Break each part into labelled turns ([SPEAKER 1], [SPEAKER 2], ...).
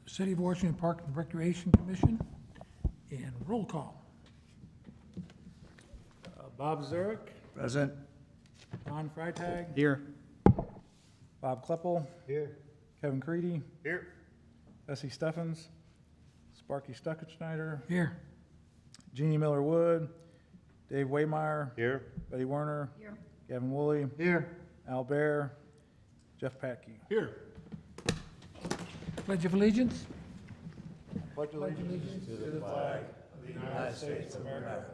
[SPEAKER 1] City of Washington Park and Recreation Commission, and roll call.
[SPEAKER 2] Bob Zurich,
[SPEAKER 3] Present.
[SPEAKER 2] Don Freitag,
[SPEAKER 3] Here.
[SPEAKER 2] Bob Kleppel,
[SPEAKER 3] Here.
[SPEAKER 2] Kevin Creedy,
[SPEAKER 3] Here.
[SPEAKER 2] Bessie Steffens, Sparky Stuckenschneider,
[SPEAKER 1] Here.
[SPEAKER 2] Jeannie Miller Wood, Dave Waymeyer,
[SPEAKER 3] Here.
[SPEAKER 2] Betty Werner, Gavin Woolley,
[SPEAKER 3] Here.
[SPEAKER 2] Al Bear, Jeff Patke.
[SPEAKER 3] Here.
[SPEAKER 1] Pledge of Allegiance.
[SPEAKER 2] Pledge allegiance
[SPEAKER 3] To the flag of the United States of America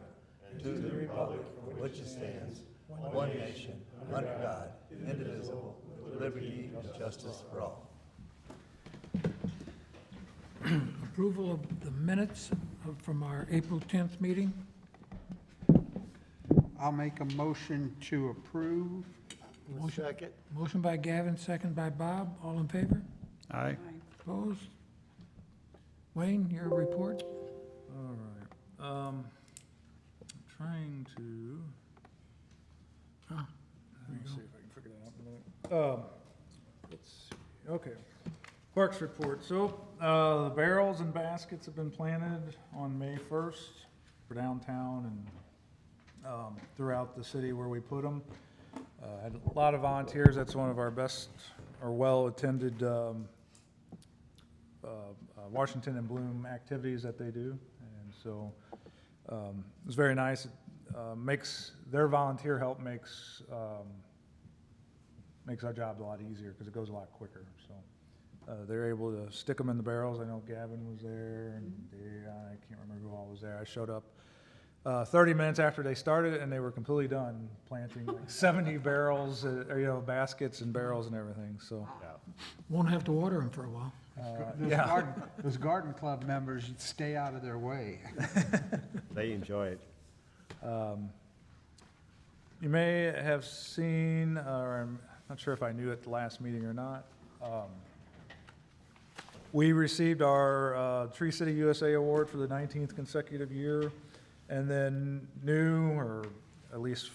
[SPEAKER 3] and to the republic for which it stands, one nation, under God, indivisible, with liberty and justice for all.
[SPEAKER 1] Approval of the minutes from our April 10th meeting.
[SPEAKER 4] I'll make a motion to approve.
[SPEAKER 3] Second.
[SPEAKER 1] Motion by Gavin, second by Bob. All in favor?
[SPEAKER 3] Aye.
[SPEAKER 1] Opposed? Wayne, your report?
[SPEAKER 2] All right. I'm trying to.
[SPEAKER 1] Oh,
[SPEAKER 2] Let me see if I can figure that out in a minute. Let's see. Okay. Parks report. So, the barrels and baskets have been planted on May 1st for downtown and throughout the city where we put them. Had a lot of volunteers. That's one of our best or well-attended Washington and Bloom activities that they do. And so it was very nice. It makes their volunteer help makes our job a lot easier because it goes a lot quicker. So they're able to stick them in the barrels. I know Gavin was there, and I can't remember who all was there. I showed up 30 minutes after they started, and they were completely done planting like 70 barrels, baskets and barrels and everything. So
[SPEAKER 1] won't have to water them for a while.
[SPEAKER 4] Those garden club members stay out of their way.
[SPEAKER 3] They enjoy it.
[SPEAKER 2] You may have seen, or I'm not sure if I knew at the last meeting or not. We received our Tree City USA Award for the 19th consecutive year, and then new, or at least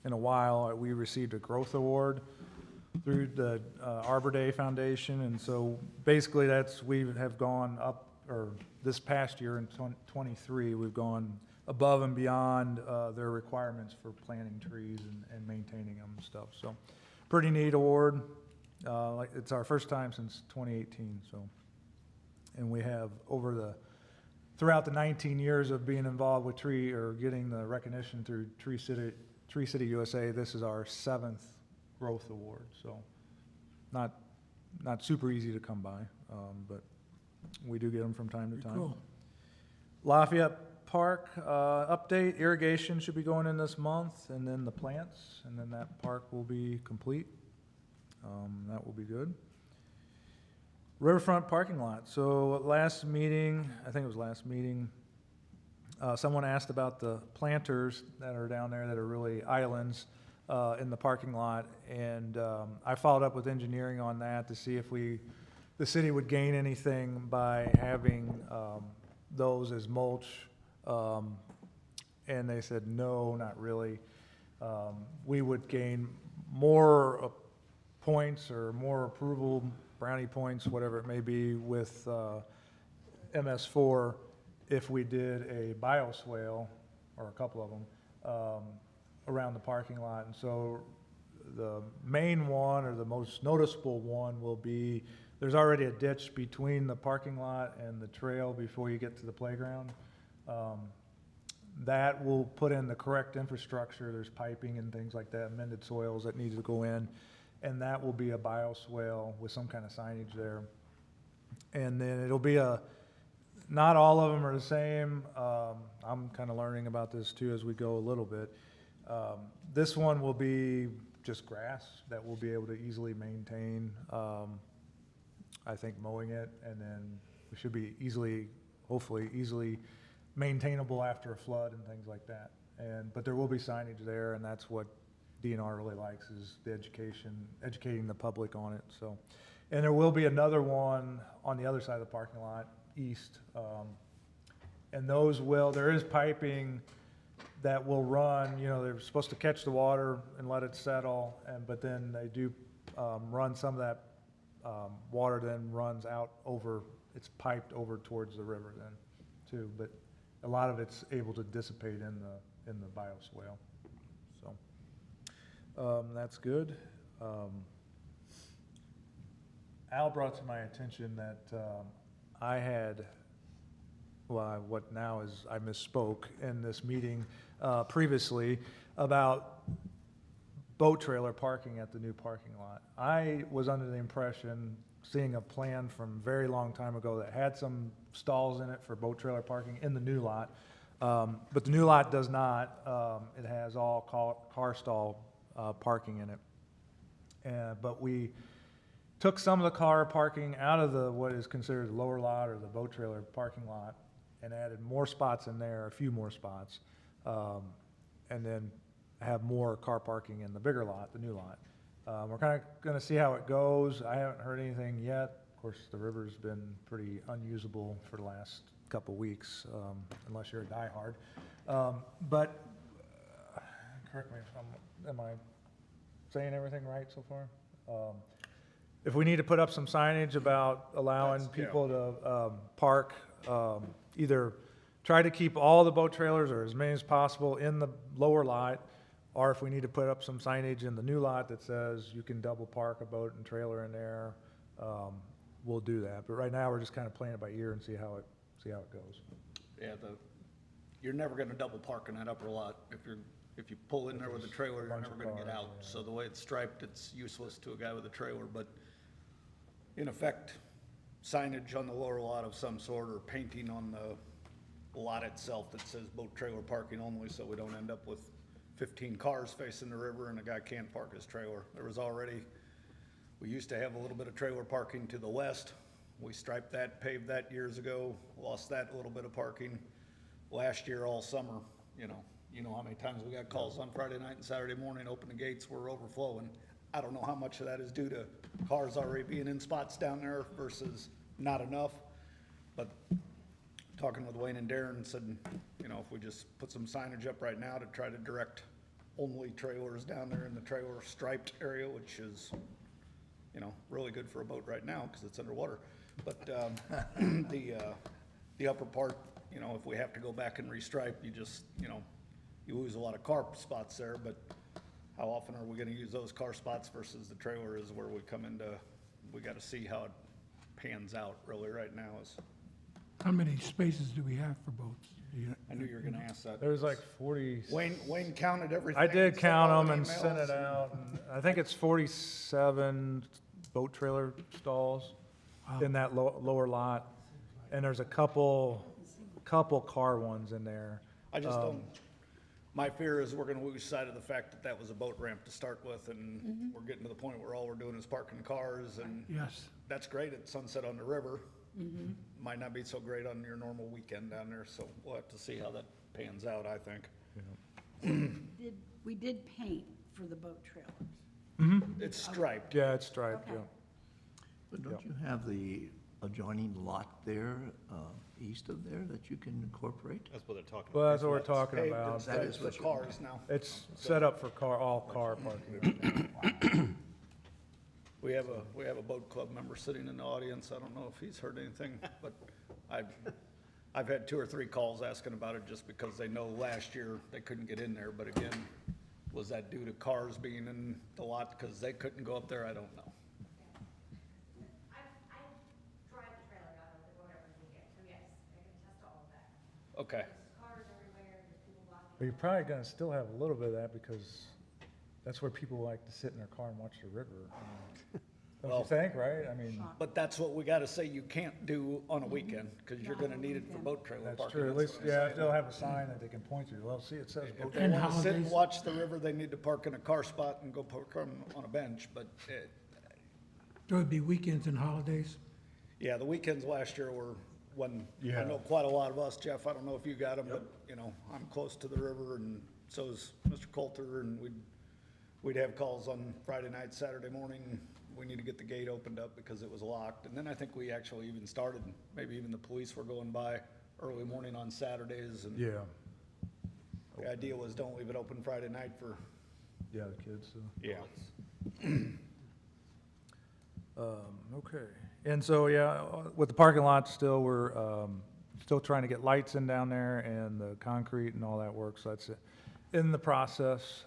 [SPEAKER 2] in a while, we received a Growth Award through the Arbor Day Foundation. And so basically we have gone up, or this past year in 23, we've gone above and beyond their requirements for planting trees and maintaining them and stuff. So pretty neat award. It's our first time since 2018. So, and we have throughout the 19 years of being involved with tree or getting the recognition through Tree City USA, this is our 7th Growth Award. So not super easy to come by, but we do get them from time to time.
[SPEAKER 1] Cool.
[SPEAKER 2] Lafayette Park update, irrigation should be going in this month, and then the plants, and then that park will be complete. That will be good. Riverfront parking lot. So last meeting, I think it was last meeting, someone asked about the planters that are down there that are really islands in the parking lot, and I followed up with engineering on that to see if the city would gain anything by having those as mulch, and they said no, not really. We would gain more points or more approval, brownie points, whatever it may be, with MS4 if we did a bioswale, or a couple of them, around the parking lot. And so the main one, or the most noticeable one, will be there's already a ditch between the parking lot and the trail before you get to the playground. That will put in the correct infrastructure. There's piping and things like that, amended soils that need to go in, and that will be a bioswale with some kind of signage there. And then it'll be not all of them are the same. I'm kind of learning about this too as we go a little bit. This one will be just grass that we'll be able to easily maintain. I think mowing it, and then we should be hopefully easily maintainable after a flood and things like that. But there will be signage there, and that's what DNR really likes, is the educating the public on it. So, and there will be another one on the other side of the parking lot, east, and there is piping that will run. They're supposed to catch the water and let it settle, but then they do run some of that water then runs out over, it's piped over towards the river then too, but a lot of it's able to dissipate in the bioswale, so, that's good. Al brought to my attention that, I had, well, what now is, I misspoke in this meeting, previously about boat trailer parking at the new parking lot. I was under the impression, seeing a plan from a very long time ago that had some stalls in it for boat trailer parking in the new lot. But the new lot does not. It has all car stall parking in it. But we took some of the car parking out of the, what is considered the lower lot or the boat trailer parking lot, and added more spots in there, a few more spots. And then have more car parking in the bigger lot, the new lot. We're kind of going to see how it goes. I haven't heard anything yet. Of course, the river's been pretty unusable for the last couple weeks, unless you're a diehard. But correct me if am I saying everything right so far? If we need to put up some signage about allowing people to park, either try to keep all the boat trailers or as many as possible in the lower lot, or if we need to put up some signage in the new lot that says you can double park a boat and trailer in there, we'll do that. But right now, we're just kind of playing it by ear and see how it goes.
[SPEAKER 5] Yeah, you're never gonna double park in that upper lot. If you pull in there with a trailer, you're never gonna get out. So the way it's striped, it's useless to a guy with a trailer, but in effect, signage on the lower lot of some sort or painting on the lot itself that says boat trailer parking only, so we don't end up with 15 cars facing the river and a guy can't park his trailer. We used to have a little bit of trailer parking to the west. We striped that, paved that years ago, lost that little bit of parking. Last year, all summer, you know how many times we got calls on Friday night and Saturday morning, open the gates, we're overflowing. I don't know how much of that is due to cars already being in spots down there versus not enough. But talking with Wayne and Darren said, if we just put some signage up right now to try to direct only trailers down there in the trailer striped area, which is, really good for a boat right now because it's underwater. But the upper part, if we have to go back and restripe, you just, you lose a lot of car spots there. But how often are we going to use those car spots versus the trailer is where we come into, we got to see how it pans out really right now is.
[SPEAKER 1] How many spaces do we have for boats?
[SPEAKER 5] I knew you were gonna ask that.
[SPEAKER 2] There's like 40.
[SPEAKER 5] Wayne counted everything.
[SPEAKER 2] I did
[SPEAKER 5] sent
[SPEAKER 2] count
[SPEAKER 5] all
[SPEAKER 2] them
[SPEAKER 5] the
[SPEAKER 2] and sent it
[SPEAKER 5] emails.
[SPEAKER 2] out. And I think it's 47 boat trailer stalls in that lower lot. And there's a couple car ones in there.
[SPEAKER 5] I just don't, my fear is we're gonna lose sight of the fact that that was a boat ramp to start with, and we're getting to the point where all we're doing is parking cars, and
[SPEAKER 1] Yes.
[SPEAKER 5] that's great at sunset on the river. Might not be so great on your normal weekend down there, so we'll have to see how that pans out, I think.
[SPEAKER 6] We did paint for the boat trailers.
[SPEAKER 5] It's striped.
[SPEAKER 2] Yeah, it's striped,
[SPEAKER 6] Okay.
[SPEAKER 2] yeah.
[SPEAKER 3] But don't you have the adjoining lot there, east of there, that you can incorporate?
[SPEAKER 7] That's what they're talking about.
[SPEAKER 2] Well, that's what we're talking
[SPEAKER 5] Paved and
[SPEAKER 2] about.
[SPEAKER 3] That is
[SPEAKER 5] striped for
[SPEAKER 3] what you-
[SPEAKER 5] cars now.
[SPEAKER 2] It's set up for all car parking.
[SPEAKER 5] We have a boat club member sitting in the audience. I don't know if he's heard anything, but I've had 2 or 3 calls asking about it just because they know last year they couldn't get in there. But again, was that due to cars being in the lot because they couldn't go up there? I don't know.
[SPEAKER 8] I drive the trailer out of the boat every weekend, so yes, I can attest to all of that.
[SPEAKER 5] Okay.
[SPEAKER 8] There's cars everywhere, there's people walking.
[SPEAKER 2] But you're probably gonna still have a little bit of that because that's where people like to sit in their car and watch the river. Don't
[SPEAKER 5] Well-
[SPEAKER 2] you think, right? I mean,
[SPEAKER 5] But that's what we gotta say you can't do on a weekend because you're gonna need it for boat trailer
[SPEAKER 2] that's
[SPEAKER 5] parking.
[SPEAKER 2] true. At
[SPEAKER 5] That's
[SPEAKER 2] least,
[SPEAKER 5] what I'm
[SPEAKER 2] yeah,
[SPEAKER 5] saying.
[SPEAKER 2] they'll have a sign that they can point to. Well, see, it says boat
[SPEAKER 5] If they
[SPEAKER 1] And
[SPEAKER 5] wanna sit and
[SPEAKER 1] holidays.
[SPEAKER 5] watch the river, they need to park in a car spot and go park on a bench, but
[SPEAKER 1] So it'd be weekends and holidays?
[SPEAKER 5] yeah, the weekends last year were when, I
[SPEAKER 2] Yeah.
[SPEAKER 5] know quite a lot of us, Jeff, I don't know if you got them, but, I'm close to the river and so is Mr. Coulter, and we'd have calls on Friday night, Saturday morning, we need to get the gate opened up because it was locked. And then I think we actually even started, maybe even the police were going by early morning on Saturdays, and
[SPEAKER 2] Yeah,
[SPEAKER 5] the idea was don't leave it open Friday night for,
[SPEAKER 2] yeah, the kids, so.
[SPEAKER 5] yeah.
[SPEAKER 2] Okay, and so, yeah, with the parking lot still, we're, still trying to get lights in down there and the concrete and all that work, so that's in the process.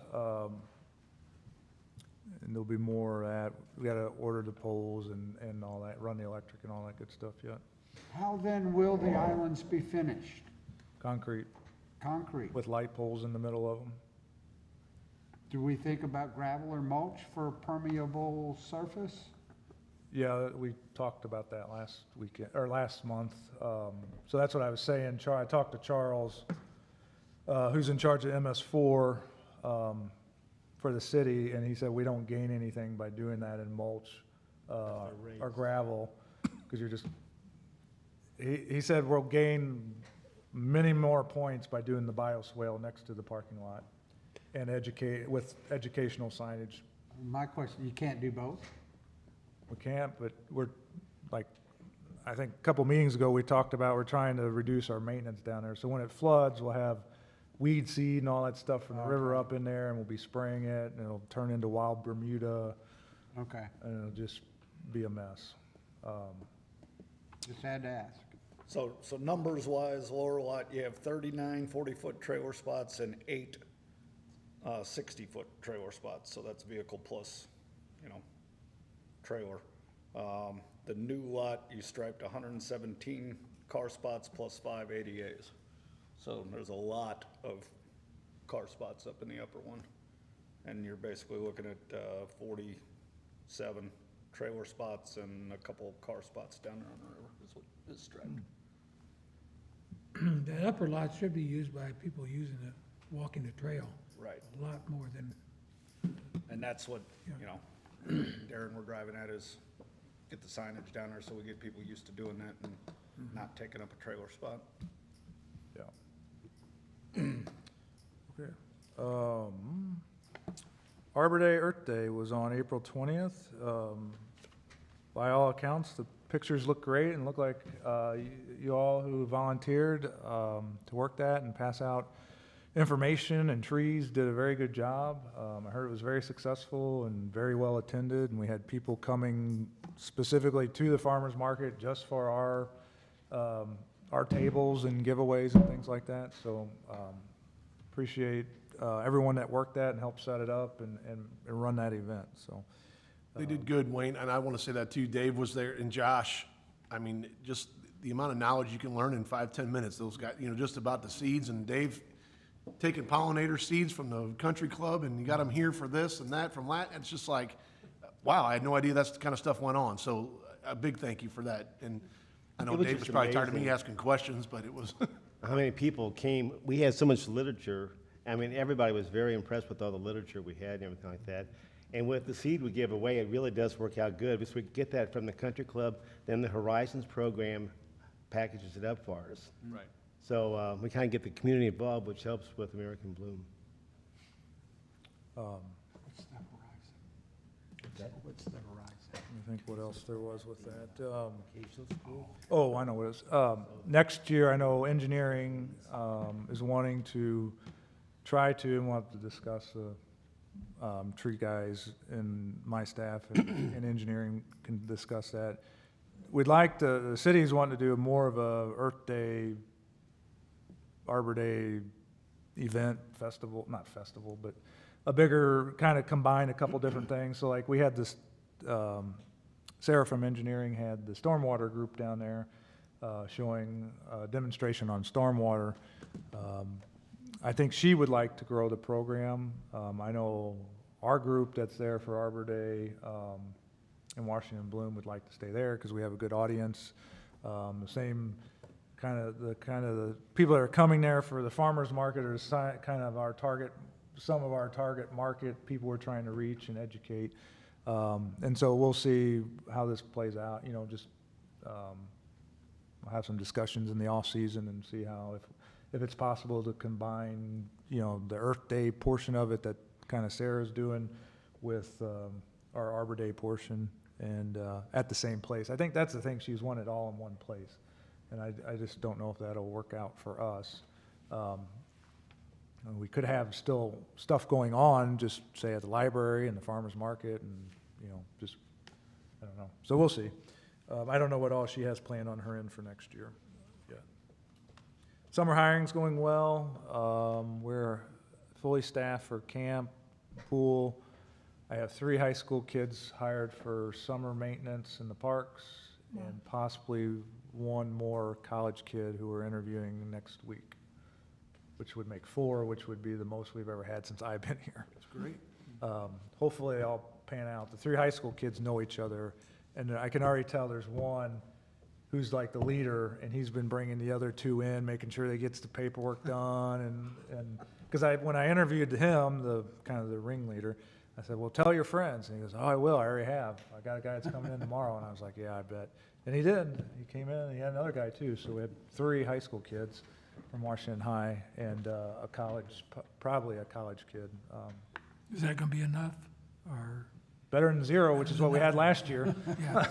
[SPEAKER 2] And there'll be more of that. We gotta order the poles and all that, run the electric and all that good stuff yet.
[SPEAKER 4] How then will the islands be finished?
[SPEAKER 2] Concrete
[SPEAKER 4] Concrete?
[SPEAKER 2] with light poles in the middle of them.
[SPEAKER 4] Do we think about gravel or mulch for permeable surface?
[SPEAKER 2] Yeah, we talked about that last weekend, or last month. So that's what I was saying. I talked to Charles, who's in charge of MS4, for the city, and he said we don't gain anything by doing that in mulch, or gravel, because you're just, he said we'll gain many more points by doing the bioswale next to the parking lot and with educational signage.
[SPEAKER 4] My question, you can't do both?
[SPEAKER 2] We can't, but we're, like, I think a couple meetings ago, we talked about, we're trying to reduce our maintenance down there. So when it floods, we'll have weed seed and all that stuff from the river up in there, and we'll be spraying it, and it'll turn into wild Bermuda,
[SPEAKER 4] Okay,
[SPEAKER 2] and it'll just be a mess.
[SPEAKER 4] just had to ask.
[SPEAKER 5] So numbers wise, lower lot, you have 39 40-foot trailer spots and 8 60-foot trailer spots, so that's vehicle plus, trailer. The new lot, you striped 117 car spots plus 5 ADAs. So there's a lot of car spots up in the upper one. And you're basically looking at 47 trailer spots and a couple car spots down there on the river is what is striped.
[SPEAKER 1] The upper lot should be used by people using it, walking the trail,
[SPEAKER 5] Right.
[SPEAKER 1] a lot more than,
[SPEAKER 5] And that's what, Darren, we're driving at is get the signage down there so we get people used to doing that and not taking up a trailer spot.
[SPEAKER 2] Yeah. Okay. Arbor Day, Earth Day was on April 20th. By all accounts, the pictures look great and look like you all who volunteered to work that and pass out information and trees did a very good job. I heard it was very successful and very well attended, and we had people coming specifically to the farmer's market just for our tables and giveaways and things like that. So appreciate everyone that worked that and helped set it up and run that event. So
[SPEAKER 7] They did good, Wayne, and I want to say that too. Dave was there, and Josh. I mean, just the amount of knowledge you can learn in 5-10 minutes. Those guys, just about the seeds, and Dave taking pollinator seeds from the country club, and you got them here for this and that from Latin. It's just like, wow, I had no idea that's the kind of stuff went on. So a big thank you for that. And I know
[SPEAKER 9] It was
[SPEAKER 7] Dave was
[SPEAKER 9] just
[SPEAKER 7] probably tired of me
[SPEAKER 9] amazing.
[SPEAKER 7] asking questions, but it was.
[SPEAKER 9] How many people came? We had so much literature. I mean, everybody was very impressed with all the literature we had and everything like that. And with the seed we give away, it really does work out good because we get that from the country club. Then the Horizons program packages it up for us.
[SPEAKER 7] Right.
[SPEAKER 9] So we kind of get the community involved, which helps with American Bloom.
[SPEAKER 4] What's the horizon? What's the horizon?
[SPEAKER 2] I think what else there was with that. Oh, I know what it is. Next year, I know engineering is wanting to try to, and we'll have to discuss, tree guys and my staff and engineering can discuss that. We'd like the city's wanting to do more of a Earth Day, Arbor Day event, festival, not festival, but a bigger, kind of combine a couple different things. So like we had this, Sarah from engineering had the stormwater group down there showing a demonstration on stormwater. I think she would like to grow the program. I know our group that's there for Arbor Day in Washington Bloom would like to stay there because we have a good audience. The same kind of the people that are coming there for the farmers market are kind of our target, some of our target market people we're trying to reach and educate. And so we'll see how this plays out. Just we'll have some discussions in the off season and see how if it's possible to combine the Earth Day portion of it that kind of Sarah's doing with our Arbor Day portion and at the same place. I think that's the thing, she's wanted all in one place. And I just don't know if that'll work out for us. We could have still stuff going on, just say at the library and the farmer's market and, just I don't know. So we'll see. I don't know what all she has planned on her end for next year yet. Summer hiring's going well. We're fully staffed for camp, pool. I have 3 high school kids hired for summer maintenance in the parks, and possibly 1 more college kid who we're interviewing next week, which would make 4, which would be the most we've ever had since I've been here.
[SPEAKER 7] That's great.
[SPEAKER 2] Hopefully they all pan out. The 3 high school kids know each other, and I can already tell there's one who's like the leader, and he's been bringing the other 2 in, making sure they gets the paperwork done, and because when I interviewed him, the kind of the ringleader, I said, well, tell your friends. And he goes, oh, I will. I already have. I got a guy that's coming in tomorrow. And I was like, yeah, I bet. And he did. He came in, and he had another guy, too. So we had 3 high school kids from Washington High and a college, probably a college kid.
[SPEAKER 1] Is that gonna be enough, or,
[SPEAKER 2] Better than 0, which is what we had last year.
[SPEAKER 1] yeah,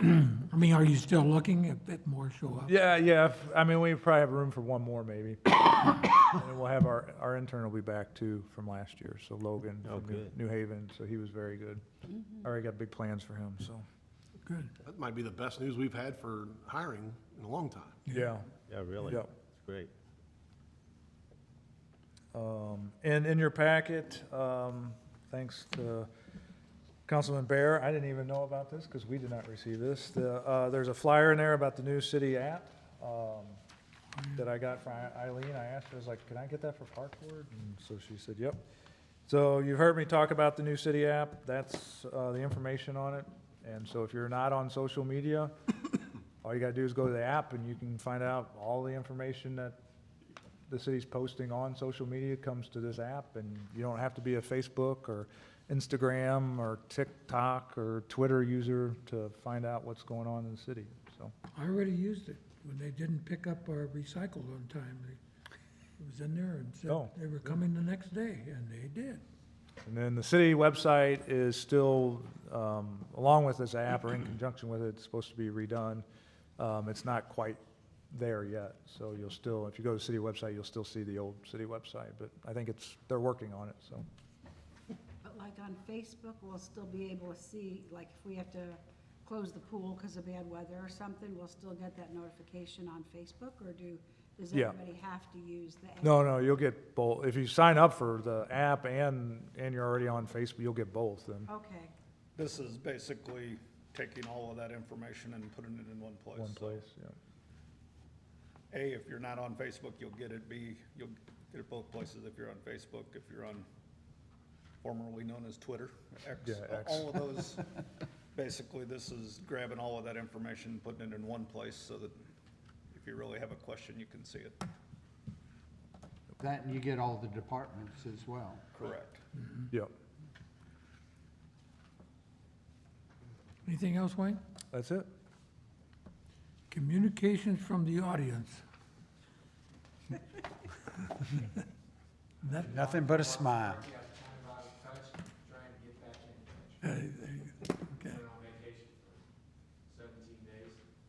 [SPEAKER 1] I mean, are you still looking if more show up?
[SPEAKER 2] Yeah. I mean, we probably have room for 1 more, maybe. And then we'll have our intern will be back, too, from last year. So Logan
[SPEAKER 9] Oh,
[SPEAKER 2] from
[SPEAKER 9] good.
[SPEAKER 2] New Haven. So he was very good. I already got big plans for him, so.
[SPEAKER 1] Good.
[SPEAKER 7] That might be the best news we've had for hiring in a long time.
[SPEAKER 2] Yeah.
[SPEAKER 9] Yeah, really.
[SPEAKER 2] Yep.
[SPEAKER 9] It's great.
[SPEAKER 2] And in your packet, thanks to Councilman Bear, I didn't even know about this because we did not receive this. There's a flyer in there about the new city app that I got from Eileen. I asked her, I was like, can I get that for Park Board? And so she said, yep. So you've heard me talk about the new city app. That's the information on it. And so if you're not on social media, all you got to do is go to the app and you can find out all the information that the city's posting on social media comes to this app, and you don't have to be a Facebook or Instagram or TikTok or Twitter user to find out what's going on in the city, so.
[SPEAKER 1] I already used it when they didn't pick up our recycle on time. It was in there and said
[SPEAKER 2] Oh,
[SPEAKER 1] they were coming the next day, and they did.
[SPEAKER 2] And then the city website is still, along with this app or in conjunction with it, it's supposed to be redone. It's not quite there yet, so you'll still, if you go to the city website, you'll still see the old city website, but I think they're working on it, so.
[SPEAKER 6] But like on Facebook, we'll still be able to see, like if we have to close the pool because of bad weather or something, we'll still get that notification on Facebook, or does
[SPEAKER 2] Yeah.
[SPEAKER 6] everybody have to use the app?
[SPEAKER 2] No, you'll get both. If you sign up for the app and you're already on Facebook, you'll get both, then,
[SPEAKER 6] Okay,
[SPEAKER 5] This is basically taking all of that information and putting it in one place.
[SPEAKER 2] one place, yeah.
[SPEAKER 5] A, if you're not on Facebook, you'll get it. B, you'll get it both places if you're on Facebook, if you're on formerly known as Twitter, X.
[SPEAKER 2] Yeah, X.
[SPEAKER 5] All of those, basically, this is grabbing all of that information, putting it in one place so that if you really have a question, you can see it.
[SPEAKER 4] That, and you get all the departments as well.
[SPEAKER 5] Correct.
[SPEAKER 2] Yep,
[SPEAKER 1] Anything else, Wayne?
[SPEAKER 2] that's it.
[SPEAKER 1] Communications from the audience. That-
[SPEAKER 4] Nothing but a smile.
[SPEAKER 1] Okay.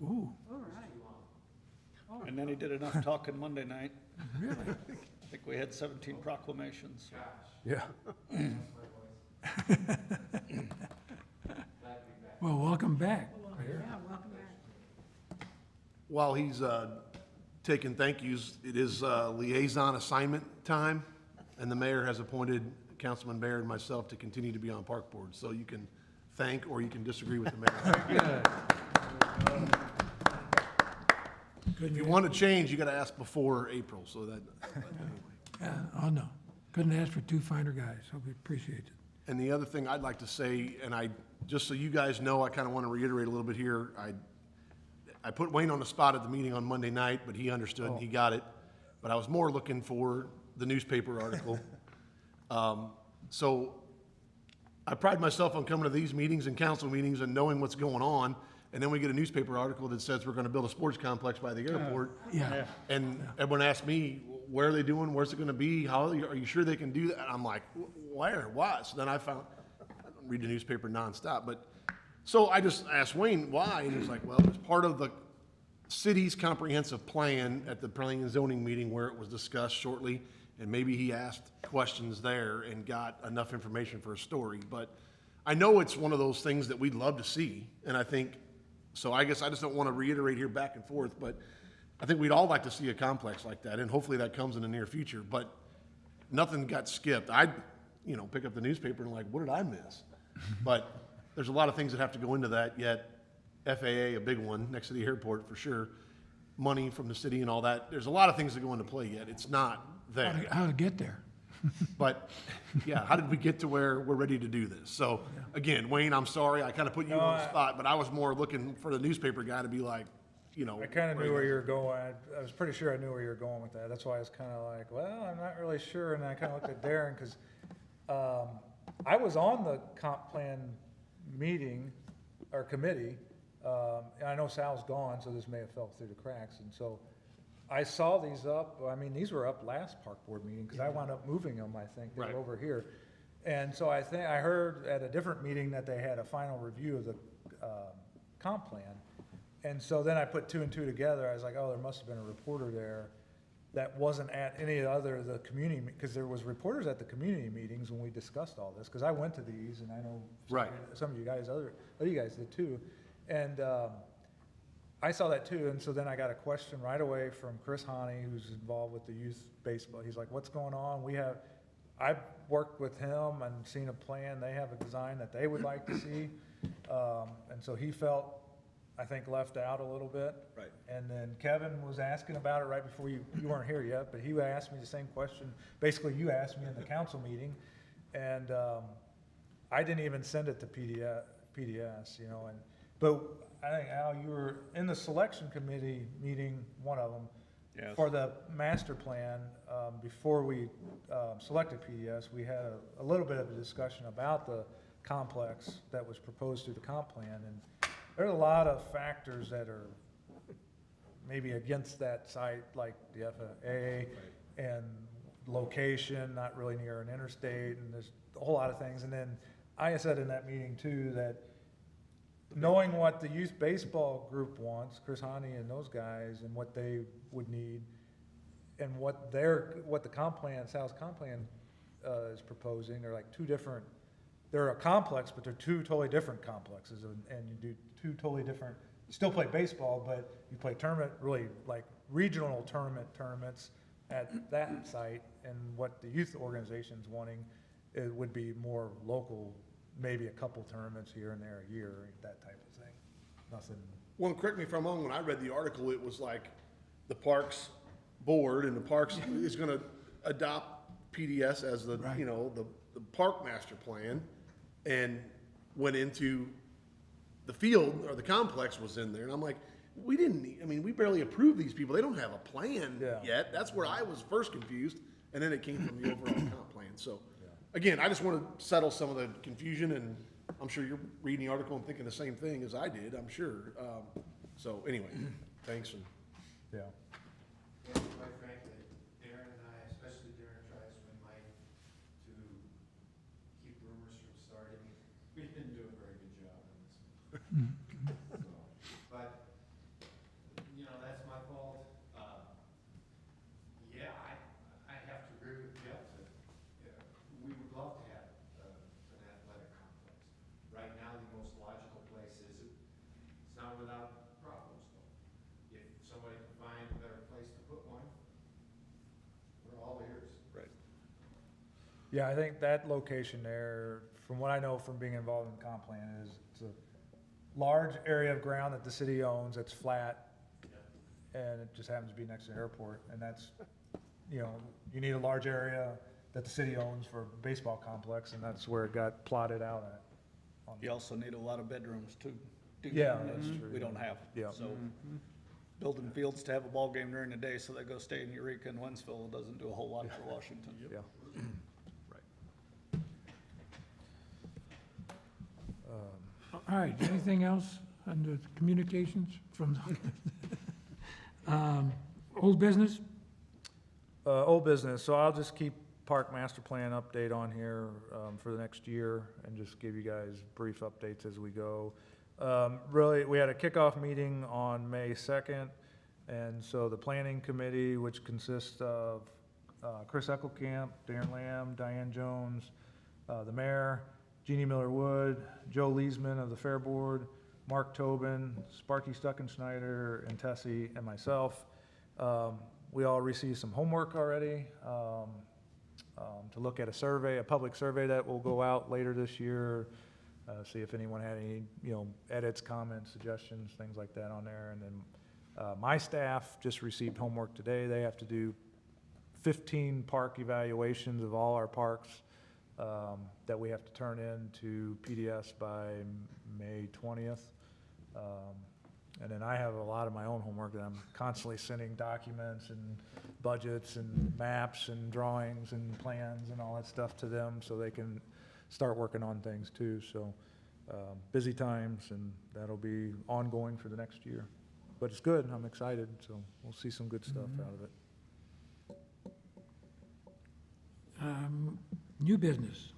[SPEAKER 1] Ooh,
[SPEAKER 6] all right.
[SPEAKER 5] And then he did enough talking Monday night.
[SPEAKER 1] really?
[SPEAKER 5] I think we had 17 proclamations.
[SPEAKER 2] Yeah.
[SPEAKER 1] Well, welcome back.
[SPEAKER 6] Yeah, welcome back.
[SPEAKER 7] While he's taking thank yous, it is liaison assignment time, and the mayor has appointed Councilman Baird and myself to continue to be on Park Board, so you can thank or you can disagree with the mayor. If you want to change, you got to ask before April, so that,
[SPEAKER 1] Yeah, oh, no. Couldn't ask for 2 finer guys, so we appreciate it.
[SPEAKER 7] And the other thing I'd like to say, and just so you guys know, I kind of want to reiterate a little bit here, I put Wayne on the spot at the meeting on Monday night, but he understood and he got it. But I was more looking for the newspaper article. So I pride myself on coming to these meetings and council meetings and knowing what's going on. And then we get a newspaper article that says we're going to build a sports complex by the airport.
[SPEAKER 1] Yeah.
[SPEAKER 7] And everyone asked me, where are they doing? Where's it going to be? Are you sure they can do that? And I'm like, where? Why? So then I don't read the newspaper nonstop, but so I just asked Wayne why, and he was like, well, it's part of the city's comprehensive plan at the planning and zoning meeting where it was discussed shortly, and maybe he asked questions there and got enough information for a story. But I know it's one of those things that we'd love to see, and I think, so I guess I just don't want to reiterate here back and forth, but I think we'd all like to see a complex like that, and hopefully that comes in the near future, but nothing got skipped. I'd, pick up the newspaper and like, what did I miss? But there's a lot of things that have to go into that, yet FAA, a big one, next to the airport for sure, money from the city and all that. There's a lot of things that go into play yet. It's not there.
[SPEAKER 1] How to get there.
[SPEAKER 7] But, yeah, how did we get to where we're ready to do this? So, again, Wayne, I'm sorry, I kind of put you on the spot, but I was more looking for the newspaper guy to be like,
[SPEAKER 2] I kind of knew where you were going. I was pretty sure I knew where you were going with that. That's why I was kind of like, well, I'm not really sure. And I kind of looked at Darren because I was on the comp plan meeting or committee. And I know Sal's gone, so this may have fell through the cracks. And so I saw these up. I mean, these were up last park board meeting because I wound up moving them, I think. They were over here. And so I heard at a different meeting that they had a final review of the comp plan. And so then I put two and two together. I was like, oh, there must have been a reporter there that wasn't at any other of the community, because there was reporters at the community meetings when we discussed all this, because I went to these, and I know some of you guys, you guys did too. And I saw that too, and so then I got a question right away from Chris Honey, who's involved with the youth baseball. He's like, what's going on? I've worked with him and seen a plan. They have a design that they would like to see. And so he felt, I think, left out a little bit.
[SPEAKER 7] Right.
[SPEAKER 2] And then Kevin was asking about it right before you weren't here yet, but he asked me the same question. Basically, you asked me in the council meeting, and I didn't even send it to PDS, but I think, Al, you were in the selection committee meeting, one of them,
[SPEAKER 5] Yes.
[SPEAKER 2] for the master plan. Before we selected PDS, we had a little bit of a discussion about the complex that was proposed through the comp plan, and there's a lot of factors that are maybe against that site, like the FAA and location, not really near an interstate, and there's a whole lot of things. And then I said in that meeting too, that knowing what the youth baseball group wants, Chris Honey and those guys, and what they would need, and what the comp plan, Sal's comp plan is proposing, they're like two different, they're a complex, but they're two totally different complexes, and you do two totally different, you still play baseball, but you play tournament, really like regional tournaments at that site, and what the youth organization's wanting, it would be more local, maybe a couple tournaments here and there a year, that type of thing. Nothing.
[SPEAKER 7] Well, correct me if I'm wrong, when I read the article, it was like the Parks Board and the Parks is gonna adopt PDS as the, the park master plan, and went into the field, or the complex was in there, and I'm like, we barely approved these people, they don't have a plan yet. That's where I was first confused, and then it came from the overall comp plan, so. Again, I just want to settle some of the confusion, and I'm sure you're reading the article and thinking the same thing as I did, I'm sure. So anyway, thanks. And
[SPEAKER 2] Yeah.
[SPEAKER 10] And quite frankly, Darren and I, especially Darren, tries to win Mike to keep rumors from starting. We didn't do a very good job on this one. So, but, that's my fault. Yeah, I have to agree with Jeff that we would love to have an athletic complex. Right now, the most logical place is it's not without problems, though. If somebody can find a better place to put one, we're all ears.
[SPEAKER 7] right.
[SPEAKER 2] Yeah, I think that location there, from what I know from being involved in the comp plan, is it's a large area of ground that the city owns, that's flat, and it just happens to be next to the airport, and that's, you need a large area that the city owns for a baseball complex, and that's where it got plotted out at.
[SPEAKER 5] You also need a lot of bedrooms too.
[SPEAKER 2] Yeah, that's true.
[SPEAKER 5] We don't have.
[SPEAKER 2] Yeah.
[SPEAKER 5] So building fields to have a ball game during the day so they go stay in Eureka and Wentzville doesn't do a whole lot for Washington.
[SPEAKER 2] Yeah.
[SPEAKER 1] All right, anything else under communications from, old business?
[SPEAKER 2] Old business, so I'll just keep park master plan update on here for the next year, and just give you guys brief updates as we go. Really, we had a kickoff meeting on May 2nd, and so the planning committee, which consists of Chris Eckelkamp, Darren Lamb, Diane Jones, the mayor, Jeannie Miller-Wood, Joe Leesman of the Fair Board, Mark Tobin, Sparky Stuckenschneider, and Tessie, and myself. We all received some homework already to look at a survey, a public survey that will go out later this year. See if anyone had any, edits, comments, suggestions, things like that on there. And then my staff just received homework today. They have to do 15 park evaluations of all our parks that we have to turn in to PDS by May 20th. And then I have a lot of my own homework that I'm constantly sending documents and budgets and maps and drawings and plans and all that stuff to them so they can start working on things too. So busy times, and that'll be ongoing for the next year. But it's good. I'm excited. So we'll see some good stuff out of it.
[SPEAKER 1] New business.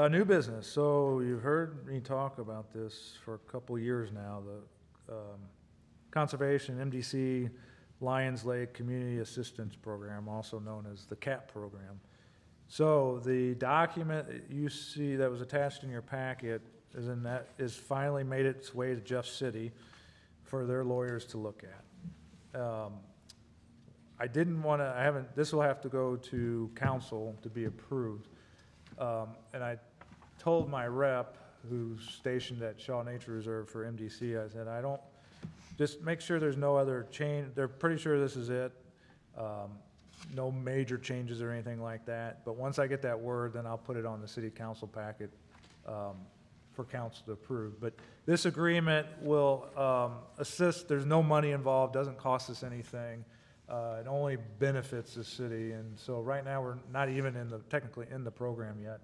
[SPEAKER 2] New business. So you've heard me talk about this for a couple years now. The Conservation MDC Lions Lake Community Assistance Program, also known as the CAP program. So the document that you see that was attached in your packet is finally made its way to Jeff City for their lawyers to look at. This will have to go to council to be approved. And I told my rep, who's stationed at Shaw Nature Reserve for MDC, I said, just make sure there's no other change. They're pretty sure this is it. No major changes or anything like that. But once I get that word, then I'll put it on the city council packet for council to approve. But this agreement will assist. There's no money involved, doesn't cost us anything. It only benefits the city. And so right now we're not even technically in the program yet.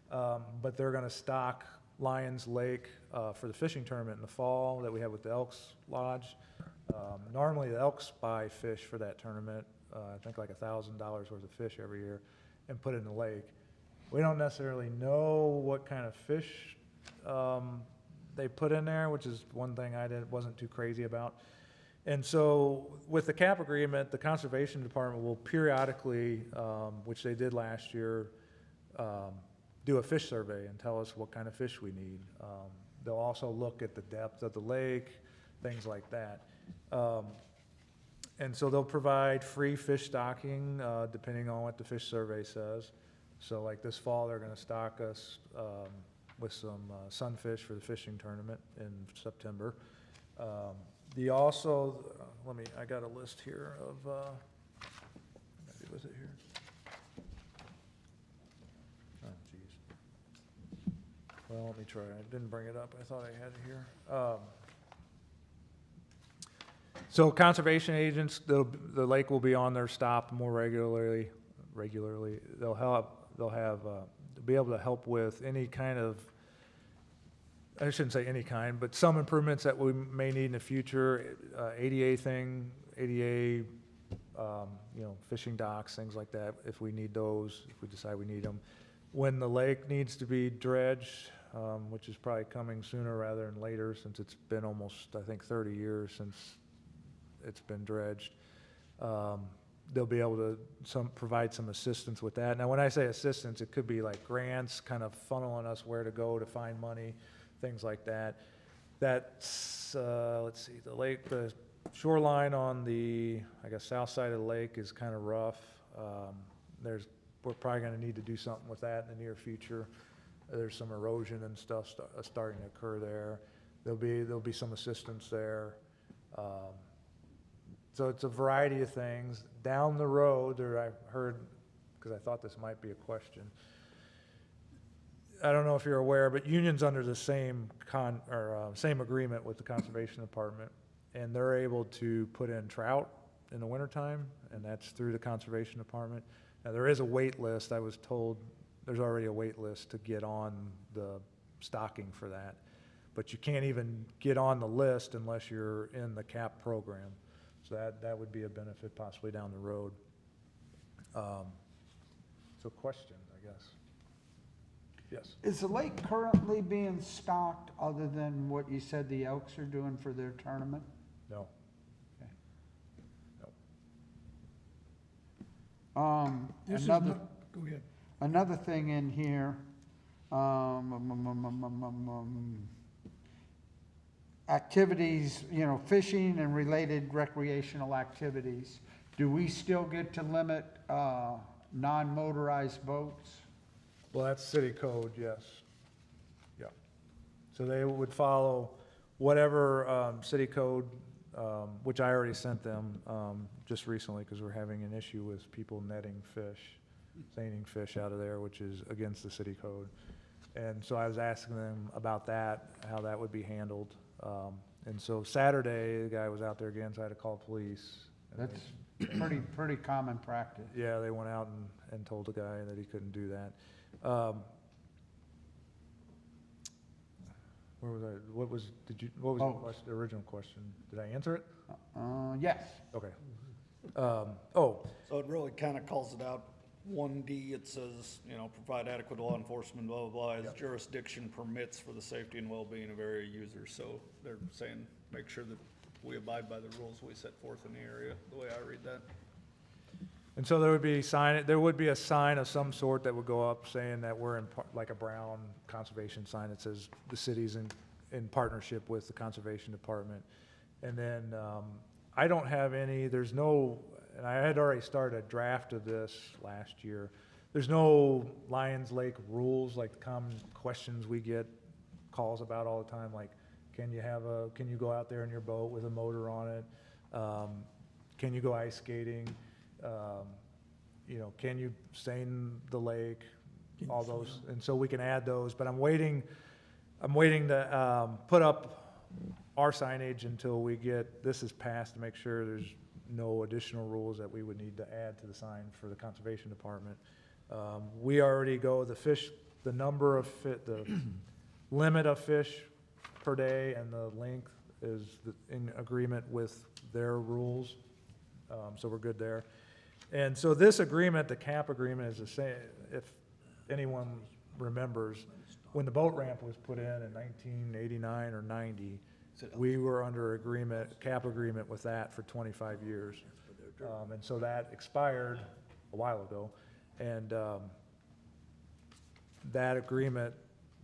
[SPEAKER 2] But they're going to stock Lions Lake for the fishing tournament in the fall that we have with the Elks Lodge. Normally the Elks buy fish for that tournament, I think like $1,000 worth of fish every year, and put it in the lake. We don't necessarily know what kind of fish they put in there, which is one thing wasn't too crazy about. And so with the CAP agreement, the Conservation Department will periodically, which they did last year, do a fish survey and tell us what kind of fish we need. They'll also look at the depth of the lake, things like that. And so they'll provide free fish stocking depending on what the fish survey says. So like this fall, they're going to stock us with some sunfish for the fishing tournament in September. I got a list here of, maybe was it here? Oh, geez. Well, let me try. I didn't bring it up. I thought I had it here. So conservation agents, the lake will be on their stop more regularly. They'll be able to help with any kind of, I shouldn't say any kind, but some improvements that we may need in the future, ADA, fishing docks, things like that, if we need those, if we decide we need them. When the lake needs to be dredged, which is probably coming sooner rather than later, since it's been almost, I think, 30 years since it's been dredged, they'll be able to provide some assistance with that. Now, when I say assistance, it could be like grants, kind of funneling us where to go to find money, things like that. That's, let's see, the shoreline on the, I guess, south side of the lake is kind of rough. We're probably going to need to do something with that in the near future. There's some erosion and stuff starting to occur there. There'll be some assistance there. So it's a variety of things. Down the road, I heard, because I thought this might be a question, I don't know if you're aware, but Union's under the same agreement with the Conservation Department, and they're able to put in trout in the wintertime, and that's through the Conservation Department. Now, there is a wait list. I was told there's already a wait list to get on the stocking for that, but you can't even get on the list unless you're in the CAP program. So that would be a benefit possibly down the road. So questions, I guess. Yes.
[SPEAKER 4] Is the lake currently being stocked other than what you said the Elks are doing for their tournament?
[SPEAKER 2] No.
[SPEAKER 4] Okay.
[SPEAKER 2] No.
[SPEAKER 1] This is
[SPEAKER 4] Another,
[SPEAKER 1] not, go ahead.
[SPEAKER 4] another thing in here, Activities, you know, fishing and related recreational activities. Do we still get to limit, non-motorized boats?
[SPEAKER 2] Well, that's city code, yes. Yeah. So they would follow whatever city code, which I already sent them just recently because we're having an issue with people netting fish, seining fish out of there, which is against the city code. And so I was asking them about that, how that would be handled. And so Saturday, the guy was out there again, so I had to call police. And
[SPEAKER 4] That's pretty common practice.
[SPEAKER 2] yeah, they went out and told the guy that he couldn't do that. Where was I, what was the
[SPEAKER 4] Oh.
[SPEAKER 2] question, the original question? Did I answer it?
[SPEAKER 4] Yes.
[SPEAKER 2] Okay.
[SPEAKER 5] So it really kind of calls it out. 1D, it says, you know, provide adequate law enforcement, blah, blah, blah, as jurisdiction permits for the safety and well-being of area users. So they're saying, make sure that we abide by the rules we set forth in the area, the way I read that.
[SPEAKER 2] And so there would be a sign of some sort that would go up saying that we're in, like a brown conservation sign that says the city's in partnership with the conservation department. And then, I don't have any, there's no, and I had already started a draft of this last year. There's no Lions Lake rules, like the common questions we get calls about all the time, like, can you go out there in your boat with a motor on it? Can you go ice skating? You know, can you seine the lake? All those, and so we can add those, but I'm waiting to, put up our signage until we get, this is passed to make sure there's no additional rules that we would need to add to the sign for the conservation department. We already go, the number of the limit of fish per day and the length is in agreement with their rules. So we're good there. And so this agreement, the CAP agreement, is the same, if anyone remembers, when the boat ramp was put in 1989 or 90, we were under CAP agreement with that for 25 years. And so that expired a while ago. And that agreement,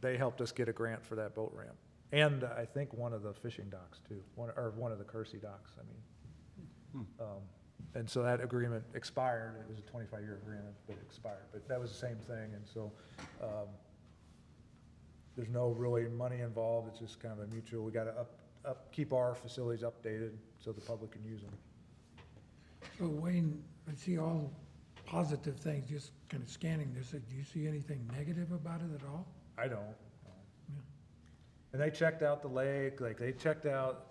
[SPEAKER 2] they helped us get a grant for that boat ramp. And I think one of the fishing docks too, one of the Kersey docks, I mean. And so that agreement expired. It was a 25-year agreement, but it expired. But that was the same thing, and so there's no really money involved. It's just kind of a mutual. We got to keep our facilities updated so the public can use them.
[SPEAKER 1] So Wayne, I see all positive things, just kind of scanning this. Do you see anything negative about it at all?
[SPEAKER 2] I don't. And they checked out the lake. Like they checked out.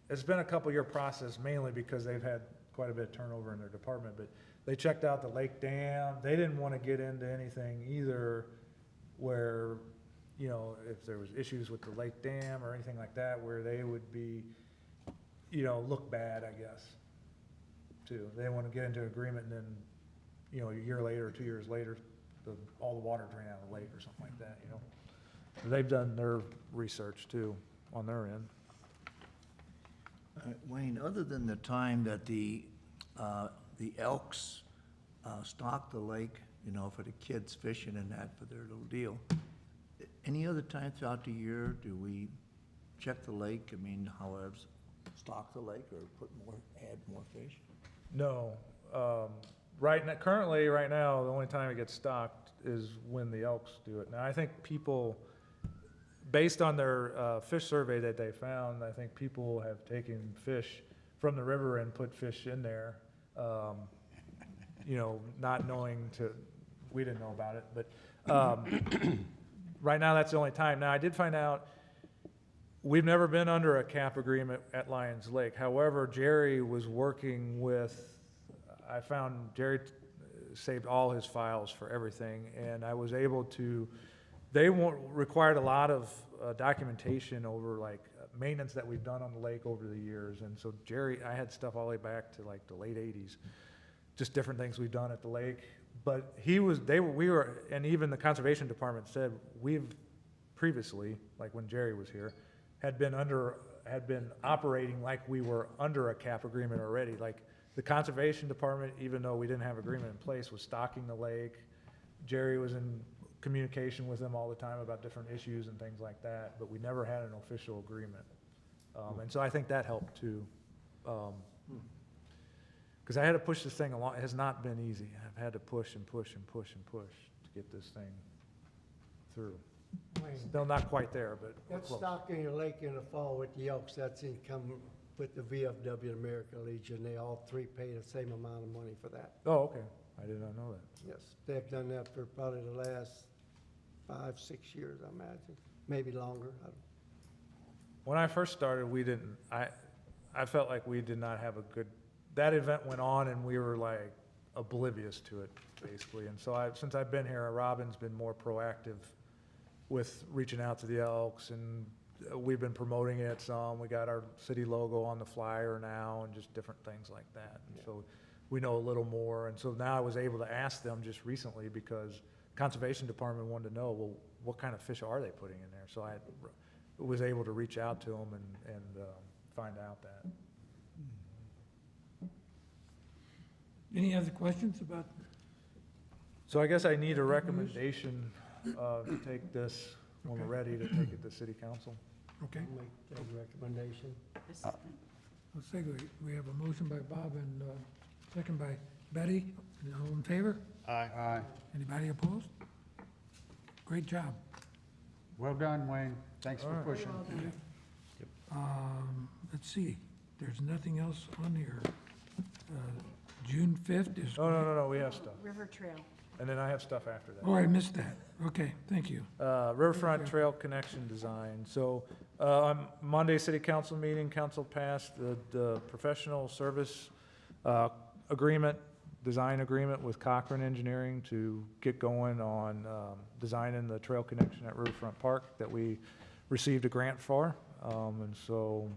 [SPEAKER 2] It's been a couple-year process, mainly because they've had quite a bit of turnover in their department, but they checked out the lake dam. They didn't want to get into anything either where, you know, if there was issues with the lake dam or anything like that, where they would be, you know, look bad, I guess, too. They didn't want to get into agreement and then, you know, a year later or 2 years later, all the water drain out of the lake or something like that, you know. They've done their research too on their end.
[SPEAKER 3] Wayne, other than the time that the elks stock the lake, you know, for the kids fishing and that for their little deal, any other time throughout the year do we check the lake? I mean, however, stock the lake or add more fish?
[SPEAKER 2] No. Currently, right now, the only time it gets stocked is when the elks do it. Now, I think people, based on their fish survey that they found, I think people have taken fish from the river and put fish in there, you know, not knowing we didn't know about it, but right now that's the only time. Now, I did find out we've never been under a CAP agreement at Lions Lake. However, Jerry was working with, I found Jerry saved all his files for everything, and I was able to, they required a lot of documentation over like maintenance that we've done on the lake over the years. And so Jerry, I had stuff all the way back to like the late 80s, just different things we've done at the lake. But we were, and even the conservation department said, we've previously, like when Jerry was here, had been operating like we were under a CAP agreement already. Like the conservation department, even though we didn't have agreement in place, was stocking the lake. Jerry was in communication with them all the time about different issues and things like that, but we never had an official agreement. And so I think that helped too. Because I had to push this thing along. It has not been easy. I've had to push and push and push and push to get this thing through. Still not quite there, but we're
[SPEAKER 11] That's
[SPEAKER 2] close.
[SPEAKER 11] stocking a lake in the fall with the Elks, that's in common with the VFW American Legion. They all three pay the same amount of money for that.
[SPEAKER 2] Oh, okay. I did not know that.
[SPEAKER 11] Yes, they've done that for probably the last 5, 6 years, I imagine, maybe longer. I don't-
[SPEAKER 2] When I first started, we didn't, I felt like we did not have a good, that event went on and we were like oblivious to it, basically. And so since I've been here, Robin's been more proactive with reaching out to the Elks, and we've been promoting it some. We got our city logo on the flyer now and just different things like that. And so we know a little more. And so now I was able to ask them just recently because Conservation Department wanted to know, well, what kind of fish are they putting in there? So I was able to reach out to them and find out that.
[SPEAKER 1] Any other questions about,
[SPEAKER 2] So I guess I need a recommendation to take this, when we're ready, to take it to city council.
[SPEAKER 1] okay?
[SPEAKER 11] I'll make that recommendation.
[SPEAKER 1] Let's say we have a motion by Bob and second by Betty. All in favor?
[SPEAKER 4] Aye.
[SPEAKER 1] Anybody opposed? Great job.
[SPEAKER 4] Well done, Wayne. Thanks for
[SPEAKER 2] All right.
[SPEAKER 4] pushing.
[SPEAKER 6] Well done.
[SPEAKER 1] Let's see, there's nothing else on here. June 5th is.
[SPEAKER 2] No, we have stuff.
[SPEAKER 6] River Trail.
[SPEAKER 2] And then I have stuff after that.
[SPEAKER 1] Oh, I missed that. Okay, thank you.
[SPEAKER 2] Riverfront Trail Connection Design. So, on Monday city council meeting, council passed the professional service, agreement, design agreement with Cochran Engineering to get going on, designing the trail connection at Riverfront Park that we received a grant for. And so